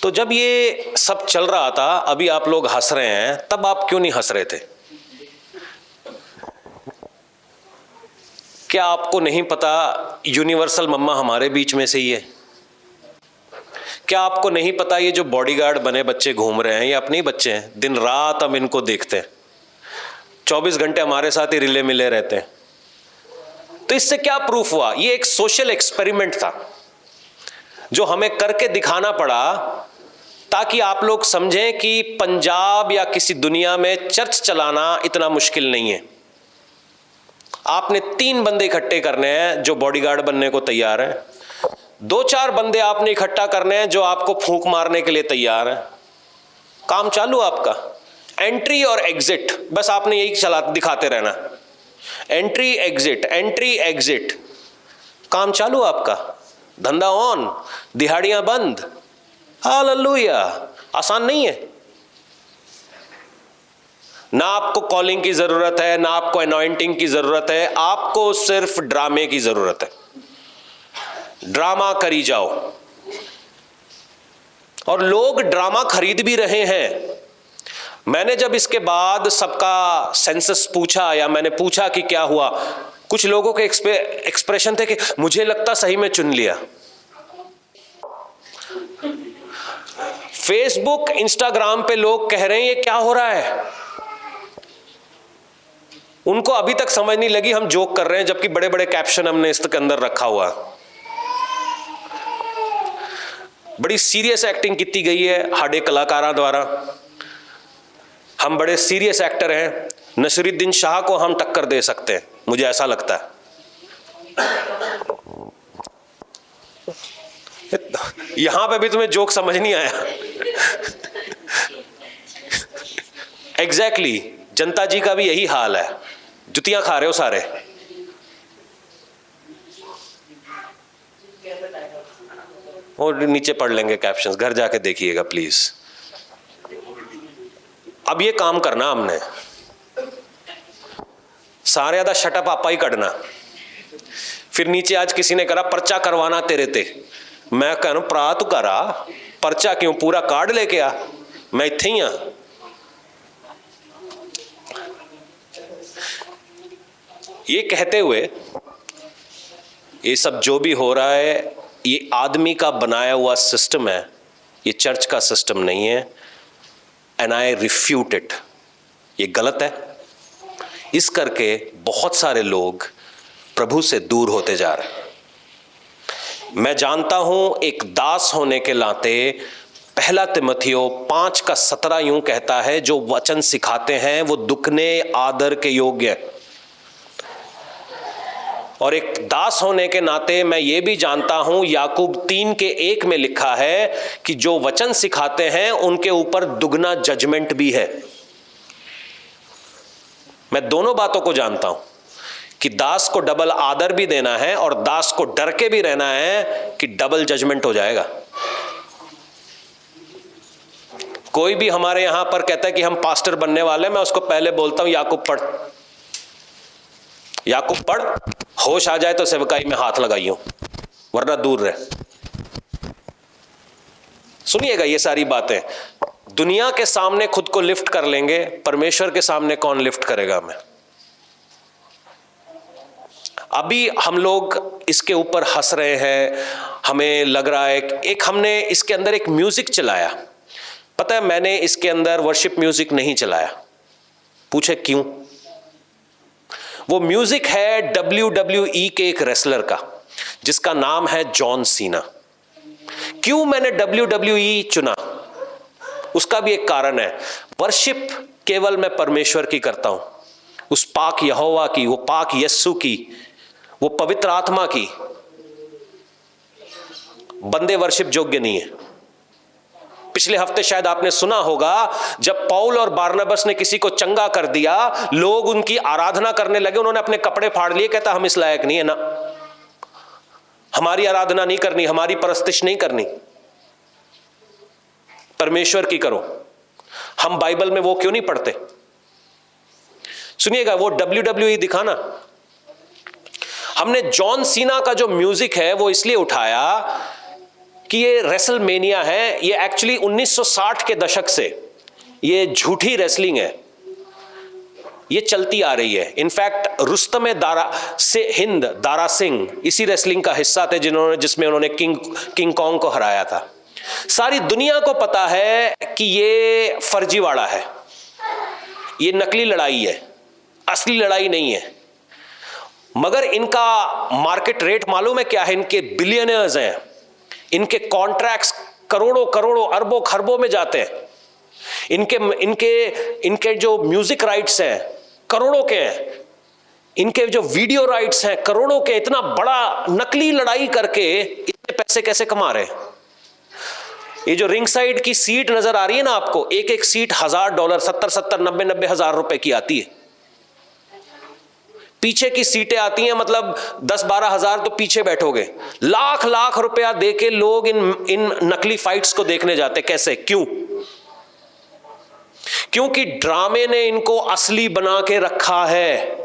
Speaker 1: तो जब ये सब चल रहा था, अभी आप लोग हंस रहे हैं, तब आप क्यों नहीं हंस रहे थे? क्या आपको नहीं पता यूनिवर्सल मम्मा हमारे बीच में से ही है? क्या आपको नहीं पता ये जो बॉडीगार्ड बने बच्चे घूम रहे हैं ये अपने ही बच्चे हैं? दिन रात हम इनको देखते हैं, 24 घंटे हमारे साथ ही रिले मिले रहते हैं। तो इससे क्या प्रूफ हुआ? ये एक सोशल एक्सपेरिमेंट था जो हमें करके दिखाना पड़ा ताकि आप लोग समझें कि पंजाब या किसी दुनिया में चर्च चलाना इतना मुश्किल नहीं है। आपने 3 बंदे इकट्ठे करने हैं जो बॉडीगार्ड बनने को तैयार हैं, 2-4 बंदे आपने इकट्ठा करने हैं जो आपको फूंक मारने के लिए तैयार हैं। काम चालू आपका। एंट्री और एग्जिट, बस आपने यही चला दिखाते रहना, एंट्री एग्जिट, काम चालू आपका, धंधा ऑन, दिहाड़ियां बंद। हालेलुया। आसान नहीं है। ना आपको कॉलिंग की जरूरत है, ना आपको अनॉइंटिंग की जरूरत है, आपको सिर्फ ड्रामे की जरूरत है। ड्रामा करी जाओ। और लोग ड्रामा खरीद भी रहे हैं। मैंने जब इसके बाद सबका सेंसस पूछा या मैंने पूछा कि क्या हुआ, कुछ लोगों के एक्सप्रेशन थे कि मुझे लगता सही में चुन लिया। फेसबुक इंस्टाग्राम पे लोग कह रहे हैं ये क्या हो रहा है। उनको अभी तक समझ नहीं लगी हम जोक कर रहे हैं, जबकि बड़े बड़े कैप्शन हमने इसके अंदर रखा हुआ। बड़ी सीरियस एक्टिंग की गई है हाडे कलाकारों द्वारा। हम बड़े सीरियस एक्टर हैं, नसीरुद्दीन शाह को हम टक्कर दे सकते हैं, मुझे ऐसा लगता है। यहां पे भी तुम्हें जोक समझ नहीं आया। एग्जैक्टली, जनता जी का भी यही हाल है, जुतियां खा रहे हो सारे। और नीचे पढ़ लेंगे कैप्शंस, घर जाके देखिएगा प्लीज। अब ये काम करना हमने, सारे ज्यादा शटअप आपा ही करना। फिर नीचे आज किसी ने करा पर्चा करवाना तेरे ते, मैं कह रहा हूं भरा तू करा पर्चा, क्यों पूरा कार्ड लेके आ, मैं इत्थे ही हां। ये कहते हुए ये सब जो भी हो रहा है ये आदमी का बनाया हुआ सिस्टम है, ये चर्च का सिस्टम नहीं है। And I refute it. ये गलत है। इस करके बहुत सारे लोग प्रभु से दूर होते जा रहे हैं। मैं जानता हूं एक दास होने के नाते 1 तिमुथियुस 5:17 यूं कहता है, जो वचन सिखाते हैं वो दुखने आदर के योग्य है। और एक दास होने के नाते मैं ये भी जानता हूं याकूब 3:1 में लिखा है कि जो वचन सिखाते हैं उनके ऊपर दुगना जजमेंट भी है। मैं दोनों बातों को जानता हूं कि दास को डबल आदर भी देना है और दास को डर के भी रहना है कि डबल जजमेंट हो जाएगा। कोई भी हमारे यहां पर कहता है कि हम पास्टर बनने वाले, मैं उसको पहले बोलता हूं याकूब पढ़, याकूब पढ़, होश आ जाए तो सेवकाई में हाथ लगाइयो, वरना दूर रहे। सुनिएगा ये सारी बातें। दुनिया के सामने खुद को लिफ्ट कर लेंगे, परमेश्वर के सामने कौन लिफ्ट करेगा हमें? अभी हम लोग इसके ऊपर हंस रहे हैं, हमें लग रहा है एक हमने इसके अंदर एक म्यूजिक चलाया। पता है मैंने इसके अंदर वर्शिप म्यूजिक नहीं चलाया। पूछे क्यों? वो म्यूजिक है WWE के एक रेसलर का जिसका नाम है जॉन सीना। क्यों मैंने WWE चुना? उसका भी एक कारण है। वर्शिप केवल मैं परमेश्वर की करता हूं, उस पाक यहोवा की, वो पाक यस्सु की, वो पवित्र आत्मा की। बंदे वर्शिप योग्य नहीं है। पिछले हफ्ते शायद आपने सुना होगा जब पौल और बारनबास ने किसी को चंगा कर दिया, लोग उनकी आराधना करने लगे, उन्होंने अपने कपड़े फाड़ लिए, कहता हम इस लायक नहीं है ना, हमारी आराधना नहीं करनी, हमारी परस्तिश नहीं करनी, परमेश्वर की करो। हम बाइबल में वो क्यों नहीं पढ़ते? सुनिएगा, वो WWE दिखाना। हमने जॉन सीना का जो म्यूजिक है वो इसलिए उठाया कि ये रेसलमेनिया है। ये एक्चुअली 1960 के दशक से ये झूठी रेसलिंग है, ये चलती आ रही है। इनफैक्ट रुस्तम दारा से हिंद दारा सिंह इसी रेसलिंग का हिस्सा थे जिसमें उन्होंने किंग कॉन्ग को हराया था। सारी दुनिया को पता है कि ये फर्जीवाड़ा है, ये नकली लड़ाई है, असली लड़ाई नहीं है। मगर इनका मार्केट रेट मालूम है क्या है? इनके बिलियनर्स हैं, इनके कॉन्ट्रैक्ट्स करोड़ों करोड़ों अरबों खरबों में जाते हैं। इनके इनके इनके जो म्यूजिक राइट्स हैं करोड़ों के हैं, इनके जो वीडियो राइट्स हैं करोड़ों के। इतना बड़ा नकली लड़ाई करके इतने पैसे कैसे कमा रहे हैं? ये जो रिंग साइड की सीट नजर आ रही है ना आपको, एक एक सीट $1000, 70 90 हजार रुपए की आती है। पीछे की सीटें आती हैं मतलब 10-12 हजार, तो पीछे बैठोगे। लाख लाख रुपया देके लोग इन नकली फाइट्स को देखने जाते। कैसे? क्यों? क्योंकि ड्रामे ने इनको असली बना के रखा है।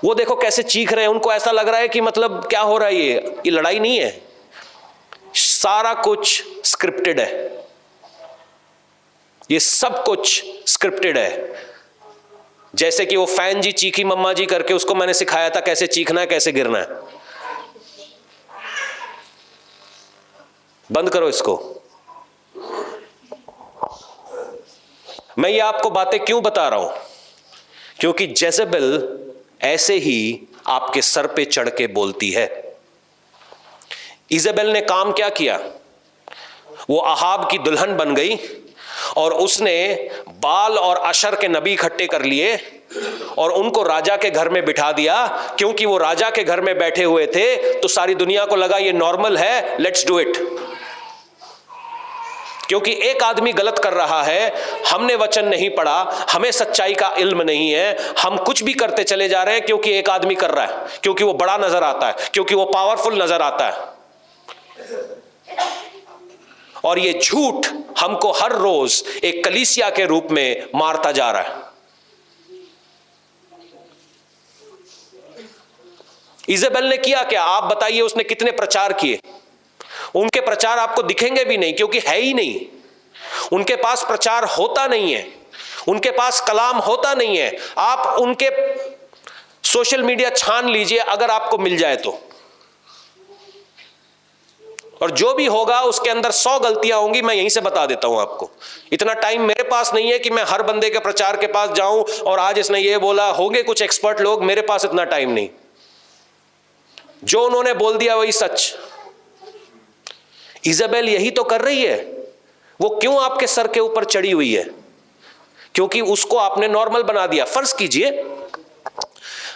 Speaker 1: वो देखो कैसे चीख रहे हैं, उनको ऐसा लग रहा है कि मतलब क्या हो रहा है, ये लड़ाई नहीं है, सारा कुछ स्क्रिप्टेड है, ये सब कुछ स्क्रिप्टेड है। जैसे कि वो फैन जी चीखी मम्मा जी करके, उसको मैंने सिखाया था कैसे चीखना है, कैसे गिरना है। बंद करो इसको। मैं ये आपको बातें क्यों बता रहा हूं? क्योंकि जेजेबेल ऐसे ही आपके सर पे चढ़ के बोलती है। इजेबेल ने काम क्या किया? वो अहाब की दुल्हन बन गई और उसने बाल और अशर के नबी इकट्ठे कर लिए और उनको राजा के घर में बिठा दिया। क्योंकि वो राजा के घर में बैठे हुए थे तो सारी दुनिया को लगा ये नॉर्मल है, लेट्स डू इट। क्योंकि एक आदमी गलत कर रहा है, हमने वचन नहीं पढ़ा, हमें सच्चाई का इल्म नहीं है, हम कुछ भी करते चले जा रहे हैं क्योंकि एक आदमी कर रहा है, क्योंकि वो बड़ा नजर आता है, क्योंकि वो पावरफुल नजर आता है। और ये झूठ हमको हर रोज एक कलीसिया के रूप में मारता जा रहा है। इजेबेल ने किया क्या? आप बताइए, उसने कितने प्रचार किए? उनके प्रचार आपको दिखेंगे भी नहीं, क्योंकि है ही नहीं। उनके पास प्रचार होता नहीं है, उनके पास कलाम होता नहीं है। आप उनके सोशल मीडिया छान लीजिए अगर आपको मिल जाए तो, और जो भी होगा उसके अंदर 100 गलतियां होंगी। मैं यहीं से बता देता हूं आपको। इतना टाइम मेरे पास नहीं है कि मैं हर बंदे के प्रचार के पास जाऊं और आज इसने ये बोला। होंगे कुछ एक्सपर्ट लोग, मेरे पास इतना टाइम नहीं। जो उन्होंने बोल दिया वही सच। इजेबेल यही तो कर रही है। वो क्यों आपके सर के ऊपर चढ़ी हुई है? क्योंकि उसको आपने नॉर्मल बना दिया। फर्ज कीजिए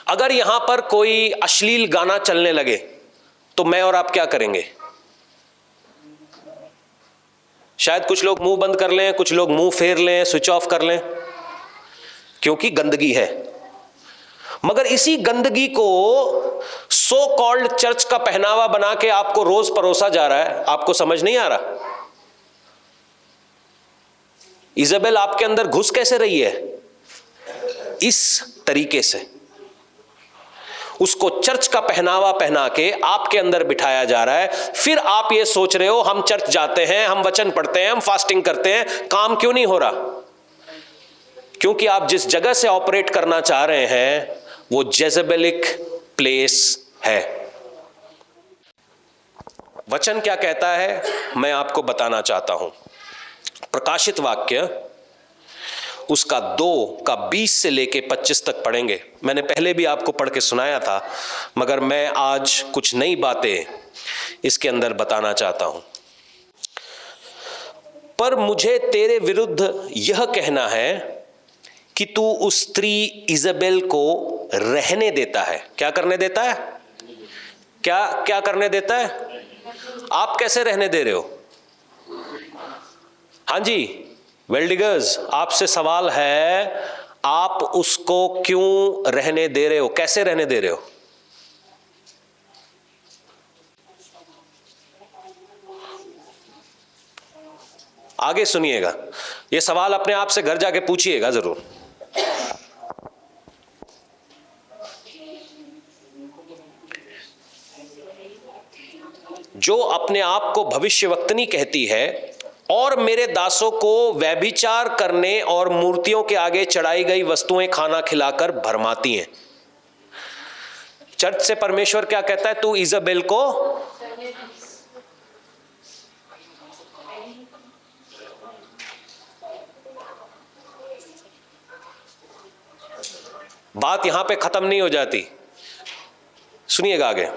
Speaker 1: अगर यहां पर कोई अश्लील गाना चलने लगे तो मैं और आप क्या करेंगे? शायद कुछ लोग मुंह बंद कर लें, कुछ लोग मुंह फेर लें, स्विच ऑफ कर लें, क्योंकि गंदगी है। मगर इसी गंदगी को सो कॉल्ड चर्च का पहनावा बना के आपको रोज परोसा जा रहा है। आपको समझ नहीं आ रहा? इजेबेल आपके अंदर घुस कैसे रही है? इस तरीके से उसको चर्च का पहनावा पहना के आपके अंदर बिठाया जा रहा है। फिर आप ये सोच रहे हो हम चर्च जाते हैं, हम वचन पढ़ते हैं, हम फास्टिंग करते हैं, काम क्यों नहीं हो रहा? क्योंकि आप जिस जगह से ऑपरेट करना चाह रहे हैं वो जेजेबेलिक प्लेस है। वचन क्या कहता है मैं आपको बताना चाहता हूं। प्रकाशित वाक्य उसका 2:20 से लेके 25 तक पढ़ेंगे। मैंने पहले भी आपको पढ़ के सुनाया था, मगर मैं आज कुछ नई बातें इसके अंदर बताना चाहता हूं। पर मुझे तेरे विरुद्ध यह कहना है कि तू उस स्त्री इजेबेल को रहने देता है। क्या करने देता है? क्या करने देता है? आप कैसे रहने दे रहे हो? हाँ जी, वेल्डिगर्स, आपसे सवाल है, आप उसको क्यों रहने दे रहे हो? कैसे रहने दे रहे हो? आगे सुनिएगा, यह सवाल अपने आप से घर जाके पूछिएगा जरूर। जो अपने आप को भविष्यवक्तनी कहती है और मेरे दासों को व्यभिचार करने और मूर्तियों के आगे चढ़ाई गई वस्तुएं खाना खिलाकर भरमाती हैं। चर्च से परमेश्वर क्या कहता है? तू इजेबेल को बात यहां पे खत्म नहीं हो जाती, सुनिएगा आगे।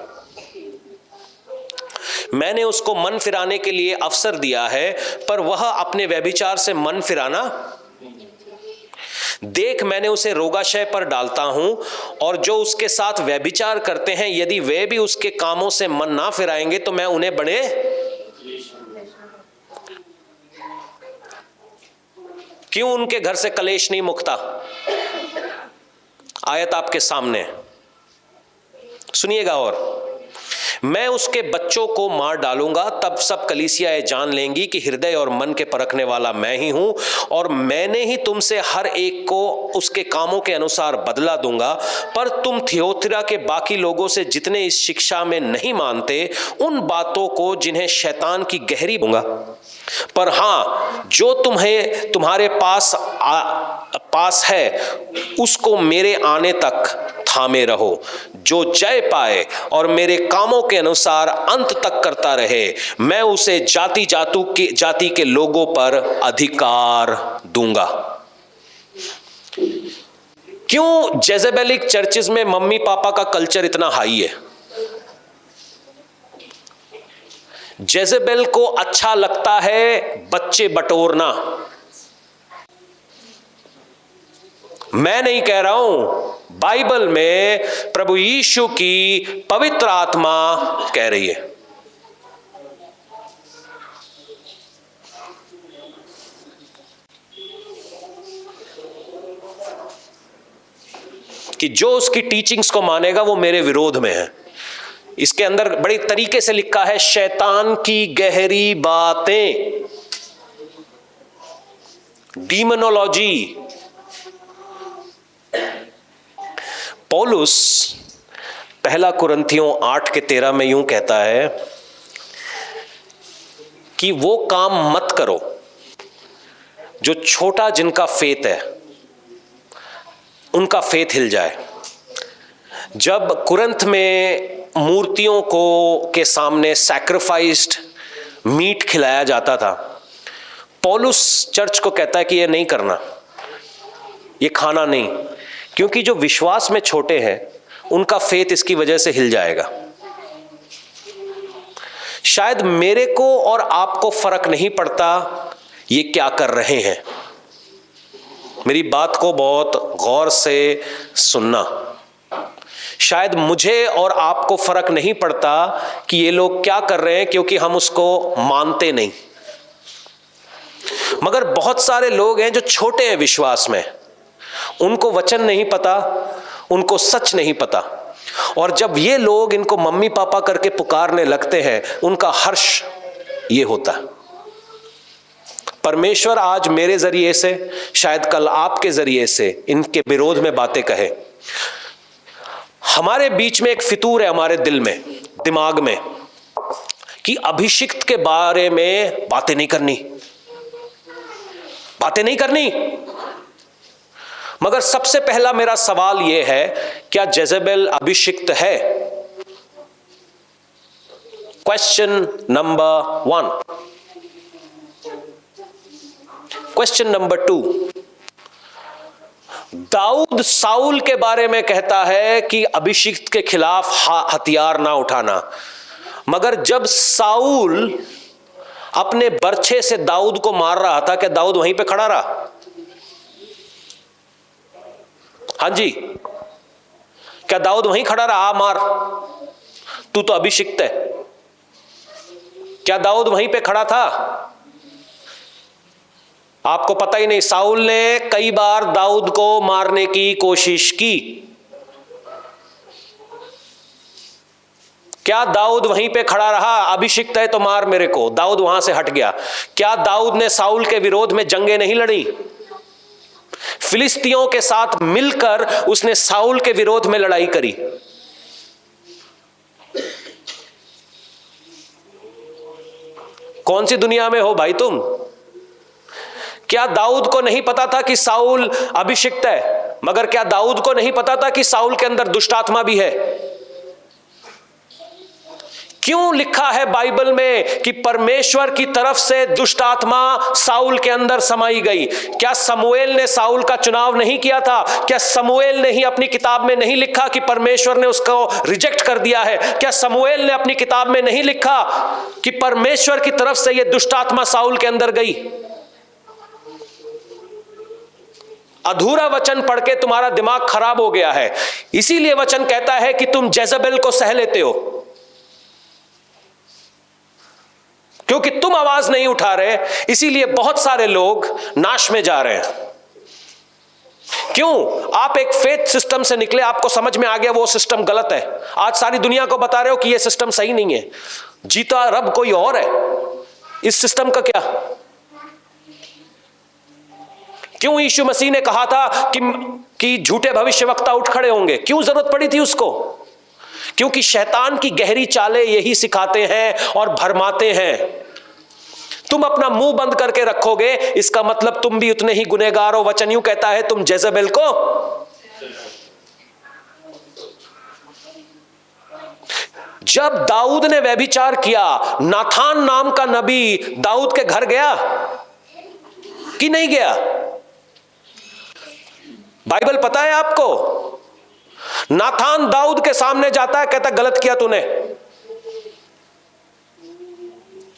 Speaker 1: मैंने उसको मन फिराने के लिए अवसर दिया है, पर वह अपने व्यभिचार से मन फिराना देख, मैंने उसे रोगाशय पर डालता हूं, और जो उसके साथ व्यभिचार करते हैं यदि वे भी उसके कामों से मन ना फिराएंगे तो मैं उन्हें बड़े क्यों उनके घर से कलेश नहीं मुकता। आयत आपके सामने सुनिएगा। और मैं उसके बच्चों को मार डालूंगा, तब सब कलीसियाएं जान लेंगी कि हृदय और मन के परखने वाला मैं ही हूं, और मैंने ही तुमसे हर एक को उसके कामों के अनुसार बदला दूंगा। पर तुम थियोतिरा के बाकी लोगों से जितने इस शिक्षा में नहीं मानते, उन बातों को जिन्हें शैतान की गहरी दूंगा। पर हां, जो तुम्हारे पास है उसको मेरे आने तक थामे रहो। जो जय पाए और मेरे कामों के अनुसार अंत तक करता रहे, मैं उसे जाति के लोगों पर अधिकार दूंगा। क्यों जेजेबेलिक चर्चेस में मम्मी पापा का कल्चर इतना हाई है? जेजेबेल को अच्छा लगता है बच्चे बटोरना। मैं नहीं कह रहा हूं, बाइबल में प्रभु यीशु की पवित्र आत्मा कह रही है। कि जो उसकी टीचिंग्स को मानेगा वो मेरे विरोध में है। इसके अंदर बड़ी तरीके से लिखा है, शैतान की गहरी बातें, डीमोनोलॉजी। पौलुस पहला कुरिन्थियों 8:13 में यूं कहता है कि वो काम मत करो जो छोटा जिनका फेथ है उनका फेथ हिल जाए। जब कुरिन्थ में मूर्तियों के सामने सैक्रिफाइस्ड मीट खिलाया जाता था, पौलुस चर्च को कहता है कि ये नहीं करना, ये खाना नहीं, क्योंकि जो विश्वास में छोटे हैं उनका फेथ इसकी वजह से हिल जाएगा। शायद मेरे को और आपको फर्क नहीं पड़ता ये क्या कर रहे हैं। मेरी बात को बहुत गौर से सुनना। शायद मुझे और आपको फर्क नहीं पड़ता कि ये लोग क्या कर रहे हैं, क्योंकि हम उसको मानते नहीं। मगर बहुत सारे लोग हैं जो छोटे हैं विश्वास में, उनको वचन नहीं पता, उनको सच नहीं पता, और जब ये लोग इनको मम्मी पापा करके पुकारने लगते हैं उनका हर्ष ये होता है। परमेश्वर आज मेरे जरिए से, शायद कल आपके जरिए से इनके विरोध में बातें कहे। हमारे बीच में एक फितूर है हमारे दिल में, दिमाग में, कि अभिषिक्त के बारे में बातें नहीं करनी। मगर सबसे पहला मेरा सवाल यह है, क्या जेजेबेल अभिषिक्त है? Question number 1। क्वेश्चन नंबर 2, दाऊद साउल के बारे में कहता है कि अभिषिक्त के खिलाफ हथियार ना उठाना, मगर जब साउल अपने बर्छे से दाऊद को मार रहा था, क्या दाऊद वहीं पे खड़ा रहा? हां जी, क्या दाऊद वहीं खड़ा रहा? मार, तू तो अभिषिक्त है। क्या दाऊद वहीं पे खड़ा था? आपको पता ही नहीं। साउल ने कई बार दाऊद को मारने की कोशिश की। क्या दाऊद वहीं पे खड़ा रहा, अभिषिक्त है तो मार मेरे को? दाऊद वहां से हट गया। क्या दाऊद ने साउल के विरोध में जंगें नहीं लड़ी? फिलिस्तियों के साथ मिलकर उसने साउल के विरोध में लड़ाई करी। कौन सी दुनिया में हो भाई तुम? क्या दाऊद को नहीं पता था कि साउल अभिषिक्त है? मगर क्या दाऊद को नहीं पता था कि साउल के अंदर दुष्ट आत्मा भी है? क्यों लिखा है बाइबल में कि परमेश्वर की तरफ से दुष्ट आत्मा साउल के अंदर समाई गई? क्या समूएल ने साउल का चुनाव नहीं किया था? क्या समूएल ने ही अपनी किताब में नहीं लिखा कि परमेश्वर ने उसको रिजेक्ट कर दिया है? क्या समूएल ने अपनी किताब में नहीं लिखा कि परमेश्वर की तरफ से यह दुष्ट आत्मा साउल के अंदर गई? अधूरा वचन पढ़ के तुम्हारा दिमाग खराब हो गया है। इसीलिए वचन कहता है कि तुम जेजबेल को सह लेते हो, क्योंकि तुम आवाज नहीं उठा रहे, इसीलिए बहुत सारे लोग नाश में जा रहे हैं। क्यों? आप एक फेथ सिस्टम से निकले, आपको समझ में आ गया वो सिस्टम गलत है। आज सारी दुनिया को बता रहे हो कि ये सिस्टम सही नहीं है, जीता रब कोई और है, इस सिस्टम का क्या? क्यों यीशु मसीह ने कहा था कि झूठे भविष्यवक्ता उठ खड़े होंगे? क्यों जरूरत पड़ी थी उसको? क्योंकि शैतान की गहरी चालें यही सिखाते हैं और भरमाते हैं। तुम अपना मुंह बंद करके रखोगे, इसका मतलब तुम भी उतने ही गुनहगार हो। वचन यूं कहता है, तुम जेजबेल को जब दाऊद ने व्यभिचार किया, नाथान नाम का नबी दाऊद के घर गया कि नहीं गया? बाइबल पता है आपको? नाथान दाऊद के सामने जाता है, कहता गलत किया तूने।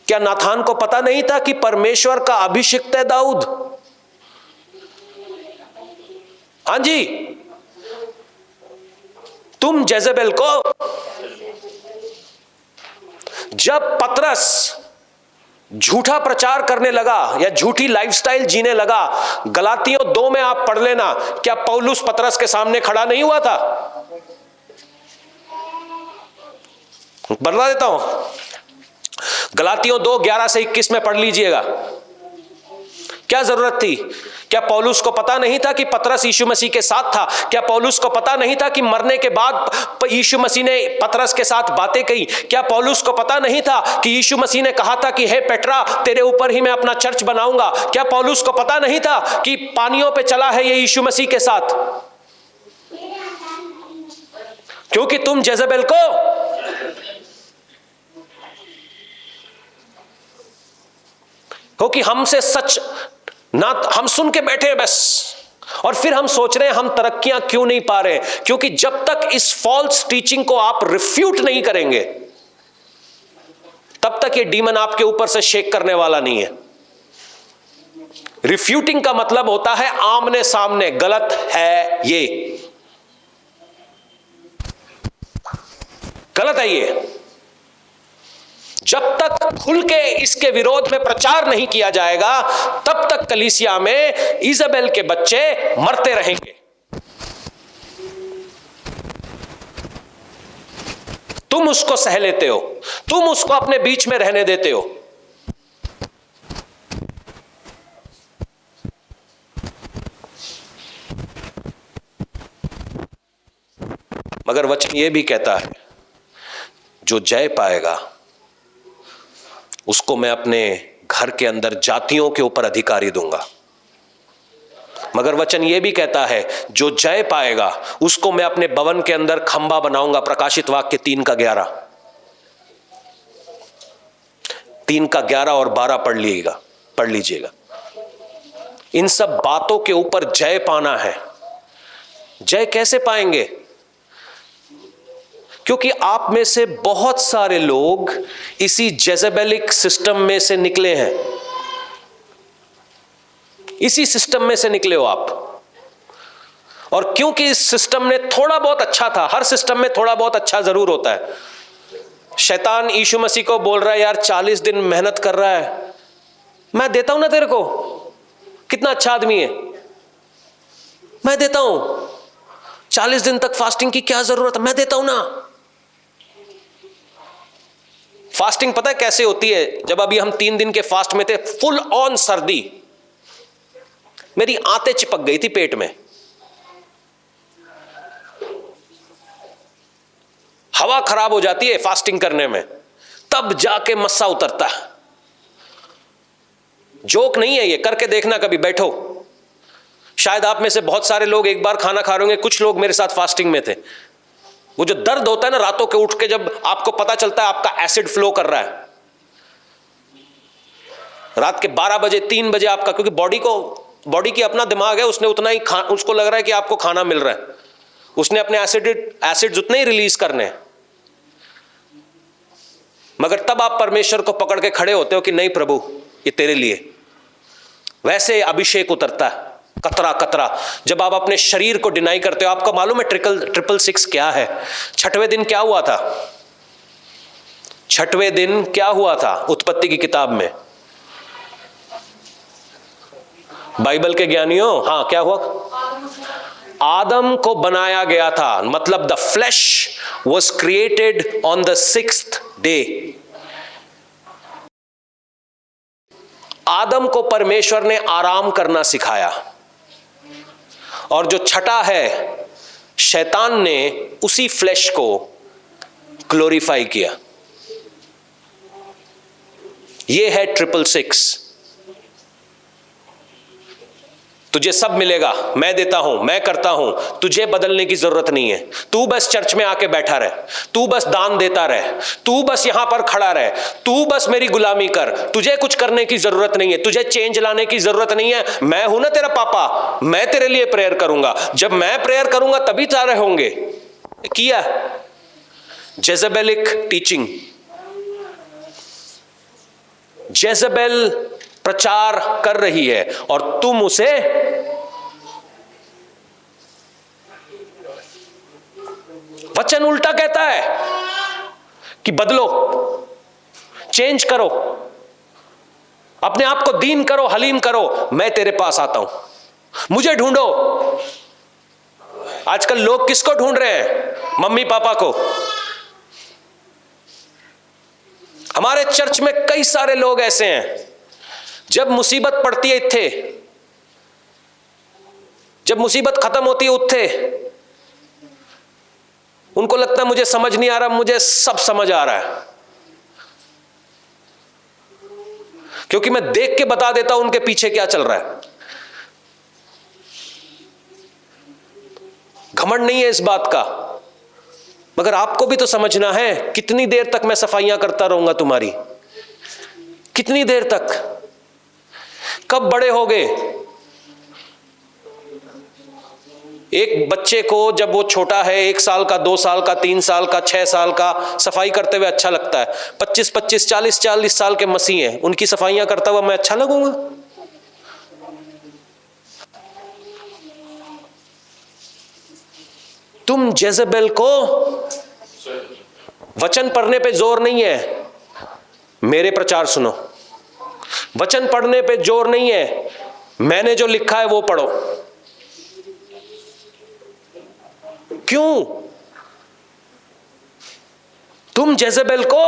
Speaker 1: क्या नाथान को पता नहीं था कि परमेश्वर का अभिषिक्त है दाऊद? हां जी, तुम जेजबेल को जब पतरस झूठा प्रचार करने लगा या झूठी लाइफस्टाइल जीने लगा, गलातियों 2 में आप पढ़ लेना, क्या पौलुस पतरस के सामने खड़ा नहीं हुआ था? बदला देता हूं, गलातियों 2 11 से 21 में पढ़ लीजिएगा। क्या जरूरत थी? क्या पौलुस को पता नहीं था कि पतरस यीशु मसीह के साथ था? क्या पौलुस को पता नहीं था कि मरने के बाद यीशु मसीह ने पतरस के साथ बातें कही? क्या पौलुस को पता नहीं था कि यीशु मसीह ने कहा था कि हे पेट्रा, तेरे ऊपर ही मैं अपना चर्च बनाऊंगा? क्या पौलुस को पता नहीं था कि पानियों पे चला है ये यीशु मसीह के साथ? क्योंकि तुम जेजबेल को क्योंकि हमसे सच ना हम सुन के बैठे हैं बस, और फिर हम सोच रहे हैं हम तरक्कियां क्यों नहीं पा रहे? क्योंकि जब तक इस फॉल्स टीचिंग को आप रिफ्यूट नहीं करेंगे, तब तक ये डीमन आपके ऊपर से शेक करने वाला नहीं है। रिफ्यूटिंग का मतलब होता है आमने सामने, गलत है ये, गलत है ये। जब तक खुल के इसके विरोध में प्रचार नहीं किया जाएगा, तब तक कलीसिया में इजबेल के बच्चे मरते रहेंगे। तुम उसको सह लेते हो, तुम उसको अपने बीच में रहने देते हो। मगर वचन यह भी कहता है, जो जय पाएगा उसको मैं अपने घर के अंदर जातियों के ऊपर अधिकारी दूंगा। मगर वचन यह भी कहता है, जो जय पाएगा उसको मैं अपने भवन के अंदर खंबा बनाऊंगा। प्रकाशित वाक्य 3 का 11, 3 का 11 और 12 पढ़ लीजिएगा। इन सब बातों के ऊपर जय पाना है। जय कैसे पाएंगे? क्योंकि आप में से बहुत सारे लोग इसी जेजेबेलिक सिस्टम में से निकले हैं। इसी सिस्टम में से निकले हो आप। और क्योंकि इस सिस्टम ने थोड़ा बहुत अच्छा था, हर सिस्टम में थोड़ा बहुत अच्छा जरूर होता है। शैतान यीशु मसीह को बोल रहा है, यार 40 दिन मेहनत कर रहा है, मैं देता हूं ना तेरे को, कितना अच्छा आदमी है, मैं देता हूं। 40 दिन तक फास्टिंग की क्या जरूरत है, मैं देता हूं ना। फास्टिंग पता है कैसे होती है? जब अभी हम 3 दिन के फास्ट में थे, फुल ऑन सर्दी, मेरी आंतें चिपक गई थी पेट में, हवा खराब हो जाती है फास्टिंग करने में, तब जाके मस्सा उतरता है। जोक नहीं है ये, करके देखना कभी, बैठो। शायद आप में से बहुत सारे लोग एक बार खाना खा रहे होंगे, कुछ लोग मेरे साथ फास्टिंग में थे, वो जो दर्द होता है ना रातों के उठ के, जब आपको पता चलता है आपका एसिड फ्लो कर रहा है रात के 12 बजे 3 बजे आपका, क्योंकि बॉडी की अपना दिमाग है, उसने उतना ही उसको लग रहा है कि आपको खाना मिल रहा है, उसने अपने एसिड्स उतने ही रिलीज करने हैं। मगर तब आप परमेश्वर को पकड़ के खड़े होते हो कि नहीं प्रभु ये तेरे लिए। वैसे अभिषेक उतरता है कतरा कतरा जब आप अपने शरीर को डिनाई करते हो। आपको मालूम है 666 क्या है? छठवें दिन क्या हुआ था? छठवें दिन क्या हुआ था उत्पत्ति की किताब में? बाइबल के ज्ञानियों, हाँ क्या हुआ? आदम को बनाया गया था, मतलब the flesh was created on the 6th डे। आदम को परमेश्वर ने आराम करना सिखाया, और जो छठा है शैतान ने उसी फ्लैश को ग्लोरीफाई किया। यह है 666। तुझे सब मिलेगा, मैं देता हूं, मैं करता हूं, तुझे बदलने की जरूरत नहीं है। तू बस चर्च में आके बैठा रहे, तू बस दान देता रहे, तू बस यहां पर खड़ा रहे, तू बस मेरी गुलामी कर, तुझे कुछ करने की जरूरत नहीं है, तुझे चेंज लाने की जरूरत नहीं है। मैं हूं ना तेरा पापा, मैं तेरे लिए प्रेयर करूंगा, जब मैं प्रेयर करूंगा तभी सारे होंगे। किया जेजेबेलिक टीचिंग, जेजेबेल प्रचार कर रही है और तुम उसे वचन उल्टा कहता है कि बदलो, चेंज करो, अपने आप को दीन करो, हलीम करो, मैं तेरे पास आता हूं, मुझे ढूंढो। आजकल लोग किसको ढूंढ रहे हैं? मम्मी पापा को। हमारे चर्च में कई सारे लोग ऐसे हैं, जब मुसीबत पड़ती है इत्थे, जब मुसीबत खत्म होती है उत्थे, उनको लगता है मुझे समझ नहीं आ रहा, मुझे सब समझ आ रहा है, क्योंकि मैं देख के बता देता हूं उनके पीछे क्या चल रहा है। घमंड नहीं है इस बात का, मगर आपको भी तो समझना है। कितनी देर तक मैं सफाइयां करता रहूंगा तुम्हारी? कितनी देर तक? कब बड़े होगे? एक बच्चे को जब वो छोटा है, 1 साल का, 2 साल का, 3 साल का, 6 साल का, सफाई करते हुए अच्छा लगता है। 25-25, 40-40 साल के मसीह हैं, उनकी सफाइयां करता हुआ मैं अच्छा लगूंगा? तुम जेजेबेल को, वचन पढ़ने पे जोर नहीं है, मेरे प्रचार सुनो। वचन पढ़ने पे जोर नहीं है, मैंने जो लिखा है वो पढ़ो। क्यों? तुम जेजेबेल को,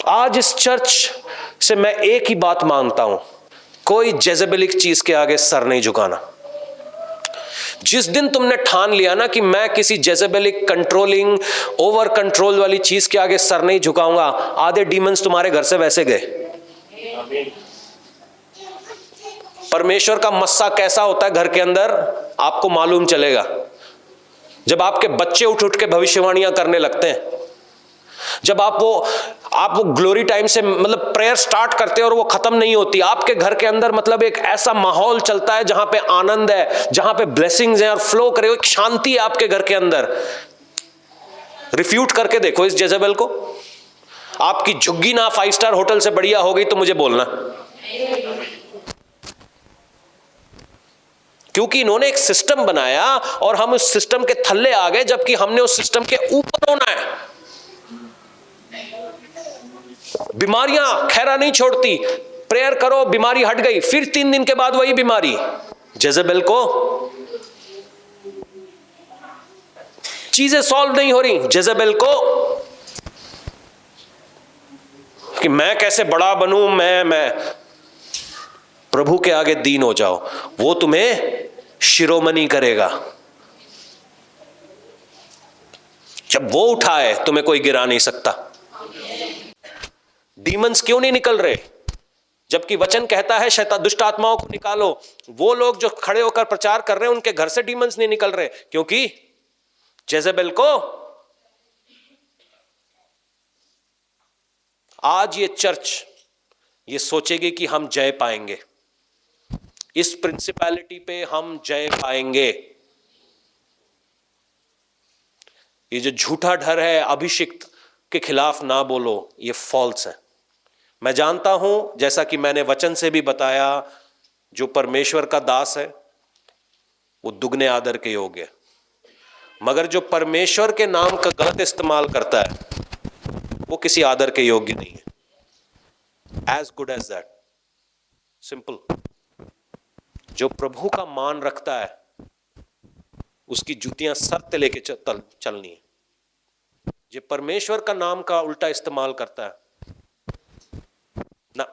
Speaker 1: आज इस चर्च से मैं एक ही बात मांगता हूं, कोई जेजेबेलिक चीज के आगे सर नहीं झुकाना। जिस दिन तुमने ठान लिया ना कि मैं किसी जेजेबेलिक कंट्रोलिंग ओवर कंट्रोल वाली चीज के आगे सर नहीं झुकाऊंगा, आधे डीमंस तुम्हारे घर से वैसे गए। परमेश्वर का मस्सा कैसा होता है घर के अंदर आपको मालूम चलेगा जब आपके बच्चे उठ उठ के भविष्यवाणियां करने लगते हैं। जब आप वो ग्लोरी टाइम से मतलब प्रेयर स्टार्ट करते हैं और वो खत्म नहीं होती, आपके घर के अंदर मतलब एक ऐसा माहौल चलता है जहां पे आनंद है, जहां पे ब्लेसिंग्स हैं और फ्लो करे, एक शांति है आपके घर के अंदर। रिफ्यूट करके देखो इस जेजेबेल को। आपकी झुग्गी ना 5 स्टार होटल से बढ़िया हो गई तो मुझे बोलना, क्योंकि इन्होंने एक सिस्टम बनाया और हम उस सिस्टम के थल्ले आ गए, जबकि हमने उस सिस्टम के ऊपर होना है। बीमारियां खैरा नहीं छोड़ती, प्रेयर करो बीमारी हट गई, फिर 3 दिन के बाद वही बीमारी। जेजेबेल को चीजें सॉल्व नहीं हो रही, जेजेबेल को कि मैं कैसे बड़ा बनूं, मैं प्रभु के आगे दीन हो जाओ, वो तुम्हें शिरोमणि करेगा। जब वो उठाए तुम्हें कोई गिरा नहीं सकता। डीमंस क्यों नहीं निकल रहे? जबकि वचन कहता है शैतान दुष्ट आत्माओं को निकालो। वो लोग जो खड़े होकर प्रचार कर रहे हैं उनके घर से डीमंस नहीं निकल रहे, क्योंकि जेजेबेल को आज ये चर्च ये सोचेगी कि हम जय पाएंगे, इस प्रिंसिपैलिटी पे हम जय पाएंगे। ये जो झूठा डर है अभिषिक्त के खिलाफ ना बोलो, ये फॉल्स है। मैं जानता हूं, जैसा कि मैंने वचन से भी बताया, जो परमेश्वर का दास है वो दुगने आदर के योग्य है, मगर जो परमेश्वर के नाम का गलत इस्तेमाल करता है वो किसी आदर के योग्य नहीं है। As good as that, simple. जो प्रभु का मान रखता है उसकी जूतियां सर ते लेके चलनी है। जो परमेश्वर का नाम का उल्टा इस्तेमाल करता है ना,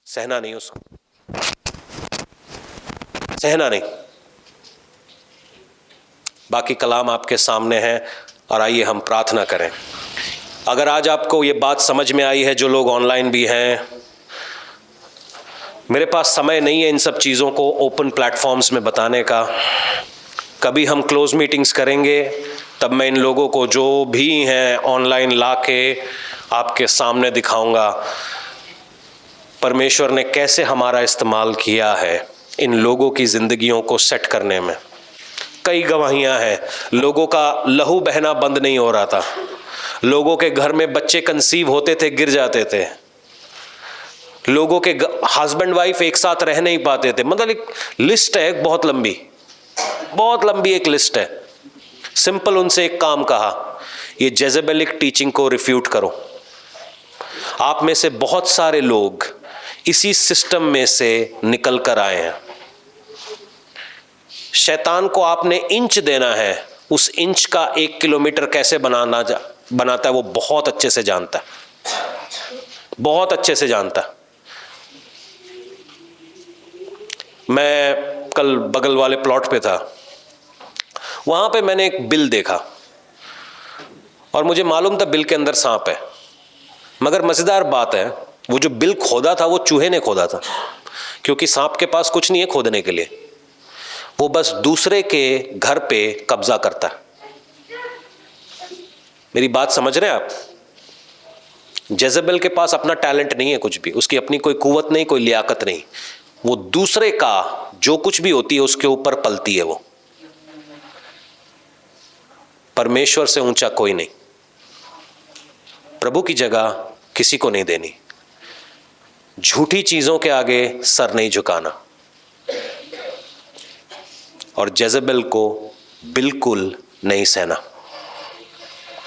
Speaker 1: सहना नहीं, उसको सहना नहीं। बाकी कलाम आपके सामने है और आइए हम प्रार्थना करें। अगर आज आपको ये बात समझ में आई है, जो लोग ऑनलाइन भी हैं, मेरे पास समय नहीं है इन सब चीज़ों को ओपन प्लेटफॉर्म्स में बताने का। कभी हम क्लोज मीटिंग्स करेंगे, तब मैं इन लोगों को जो भी हैं ऑनलाइन लाके आपके सामने दिखाऊंगा परमेश्वर ने कैसे हमारा इस्तेमाल किया है इन लोगों की जिंदगियों को सेट करने में। कई गवाहियां हैं, लोगों का लहू बहना बंद नहीं हो रहा था, लोगों के घर में बच्चे कंसीव होते थे, गिर जाते थे, लोगों के हस्बैंड वाइफ एक साथ रह नहीं पाते थे। मतलब एक लिस्ट है, बहुत लंबी एक लिस्ट है। सिंपल उनसे एक काम कहा, ये जेजेबेलिक टीचिंग को रिफ्यूट करो। आप में से बहुत सारे लोग इसी सिस्टम में से निकल कर आए हैं। शैतान को आपने इंच देना है, उस इंच का 1 किलोमीटर कैसे बनाता है वो बहुत अच्छे से जानता है, बहुत अच्छे से जानता है। मैं कल बगल वाले प्लॉट पे था, वहां पे मैंने एक बिल देखा और मुझे मालूम था बिल के अंदर सांप है, मगर मजेदार बात है वो जो बिल खोदा था वो चूहे ने खोदा था, क्योंकि सांप के पास कुछ नहीं है खोदने के लिए, वो बस दूसरे के घर पे कब्जा करता है। मेरी बात समझ रहे हैं आप? जेजेबेल के पास अपना टैलेंट नहीं है कुछ भी, उसकी अपनी कोई कुवत नहीं, कोई लियाकत नहीं, वो दूसरे का जो कुछ भी होती है उसके ऊपर पलती है। वो परमेश्वर से ऊंचा कोई नहीं, प्रभु की जगह किसी को नहीं देनी, झूठी चीजों के आगे सर नहीं झुकाना, और जेजेबेल को बिल्कुल नहीं सहना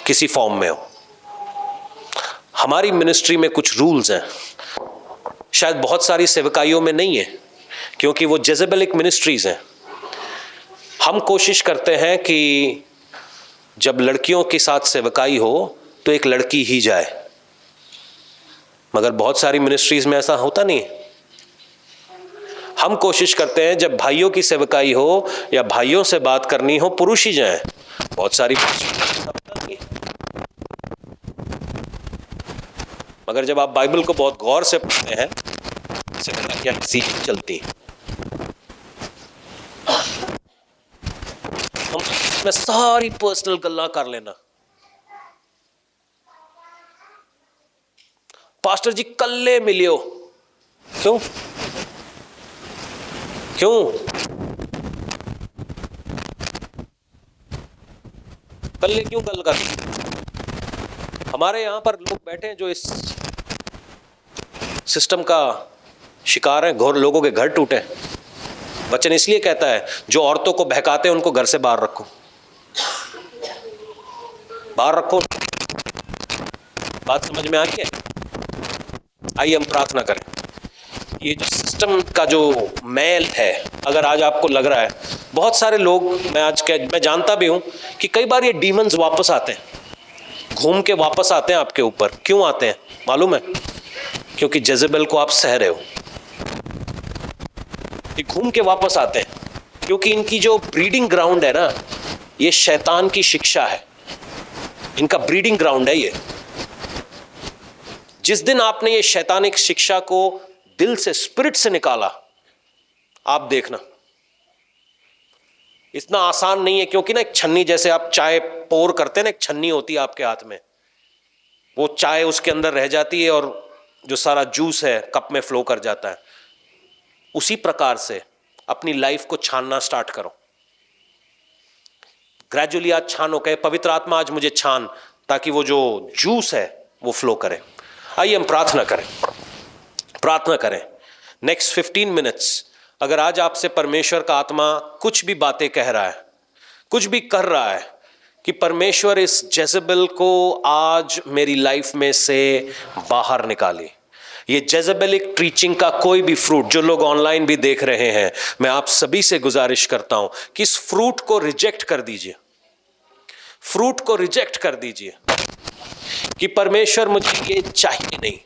Speaker 1: किसी फॉर्म में हो। हमारी मिनिस्ट्री में कुछ रूल्स हैं, शायद बहुत सारी सेवकाइयों में नहीं है, क्योंकि वो जेजेबेलिक मिनिस्ट्रीज हैं। हम कोशिश करते हैं कि जब लड़कियों के साथ सेवकाई हो तो एक लड़की ही जाए, मगर बहुत सारी मिनिस्ट्रीज में ऐसा होता नहीं है। हम कोशिश करते हैं जब भाइयों की सेवकाई हो या भाइयों से बात करनी हो पुरुष ही जाएं। बहुत सारी नहीं है। मगर जब आप बाइबल को बहुत गौर से पढ़ते हैं, सेवकाइयां किसी चलती हैं। हम में सारी पर्सनल गल्ला कर लेना, पास्टर जी कल्ले मिलियो, क्यों कल्ले क्यों गल कर? हमारे यहां पर लोग बैठे हैं जो इस सिस्टम का शिकार है, घोर लोगों के घर टूटे। वचन इसलिए कहता है जो औरतों को बहकाते हैं उनको घर से बाहर रखो, बाहर रखो। बात समझ में आ रही है? आइए हम प्रार्थना करें। ये जो सिस्टम का जो मैल है, अगर आज आपको लग रहा है, बहुत सारे लोग, मैं जानता भी हूं कि कई बार ये डीमंस वापस आते हैं, घूम के वापस आते हैं आपके ऊपर। क्यों आते हैं मालूम है? क्योंकि जेजेबेल को आप सह रहे हो। ये घूम के वापस आते हैं क्योंकि इनकी जो ब्रीडिंग ग्राउंड है ना, ये शैतान की शिक्षा है, इनका ब्रीडिंग ग्राउंड है ये। जिस दिन आपने ये शैतानिक शिक्षा को दिल से, स्पिरिट से निकाला, आप देखना इतना आसान नहीं है। क्योंकि ना एक छन्नी, जैसे आप चाय पोर करते हैं ना, एक छन्नी होती है आपके हाथ में, वो चाय उसके अंदर रह जाती है और जो सारा जूस है कप में फ्लो कर जाता है। उसी प्रकार से अपनी लाइफ को छानना स्टार्ट करो। ग्रेजुअली आज छानो, कहे पवित्र आत्मा आज मुझे छान, ताकि वो जो जूस है वो फ्लो करे। आइए हम प्रार्थना करें, प्रार्थना करें। नेक्स्ट 15 मिनट्स अगर आज आपसे परमेश्वर का आत्मा कुछ भी बातें कह रहा है, कुछ भी कर रहा है, कि परमेश्वर इस जेजेबेल को आज मेरी लाइफ में से बाहर निकाले। ये जेजेबेलिक प्रीचिंग का कोई भी फ्रूट, जो लोग ऑनलाइन भी देख रहे हैं, मैं आप सभी से गुजारिश करता हूं कि इस फ्रूट को रिजेक्ट कर दीजिए, फ्रूट को रिजेक्ट कर दीजिए कि परमेश्वर मुझे ये चाहिए नहीं।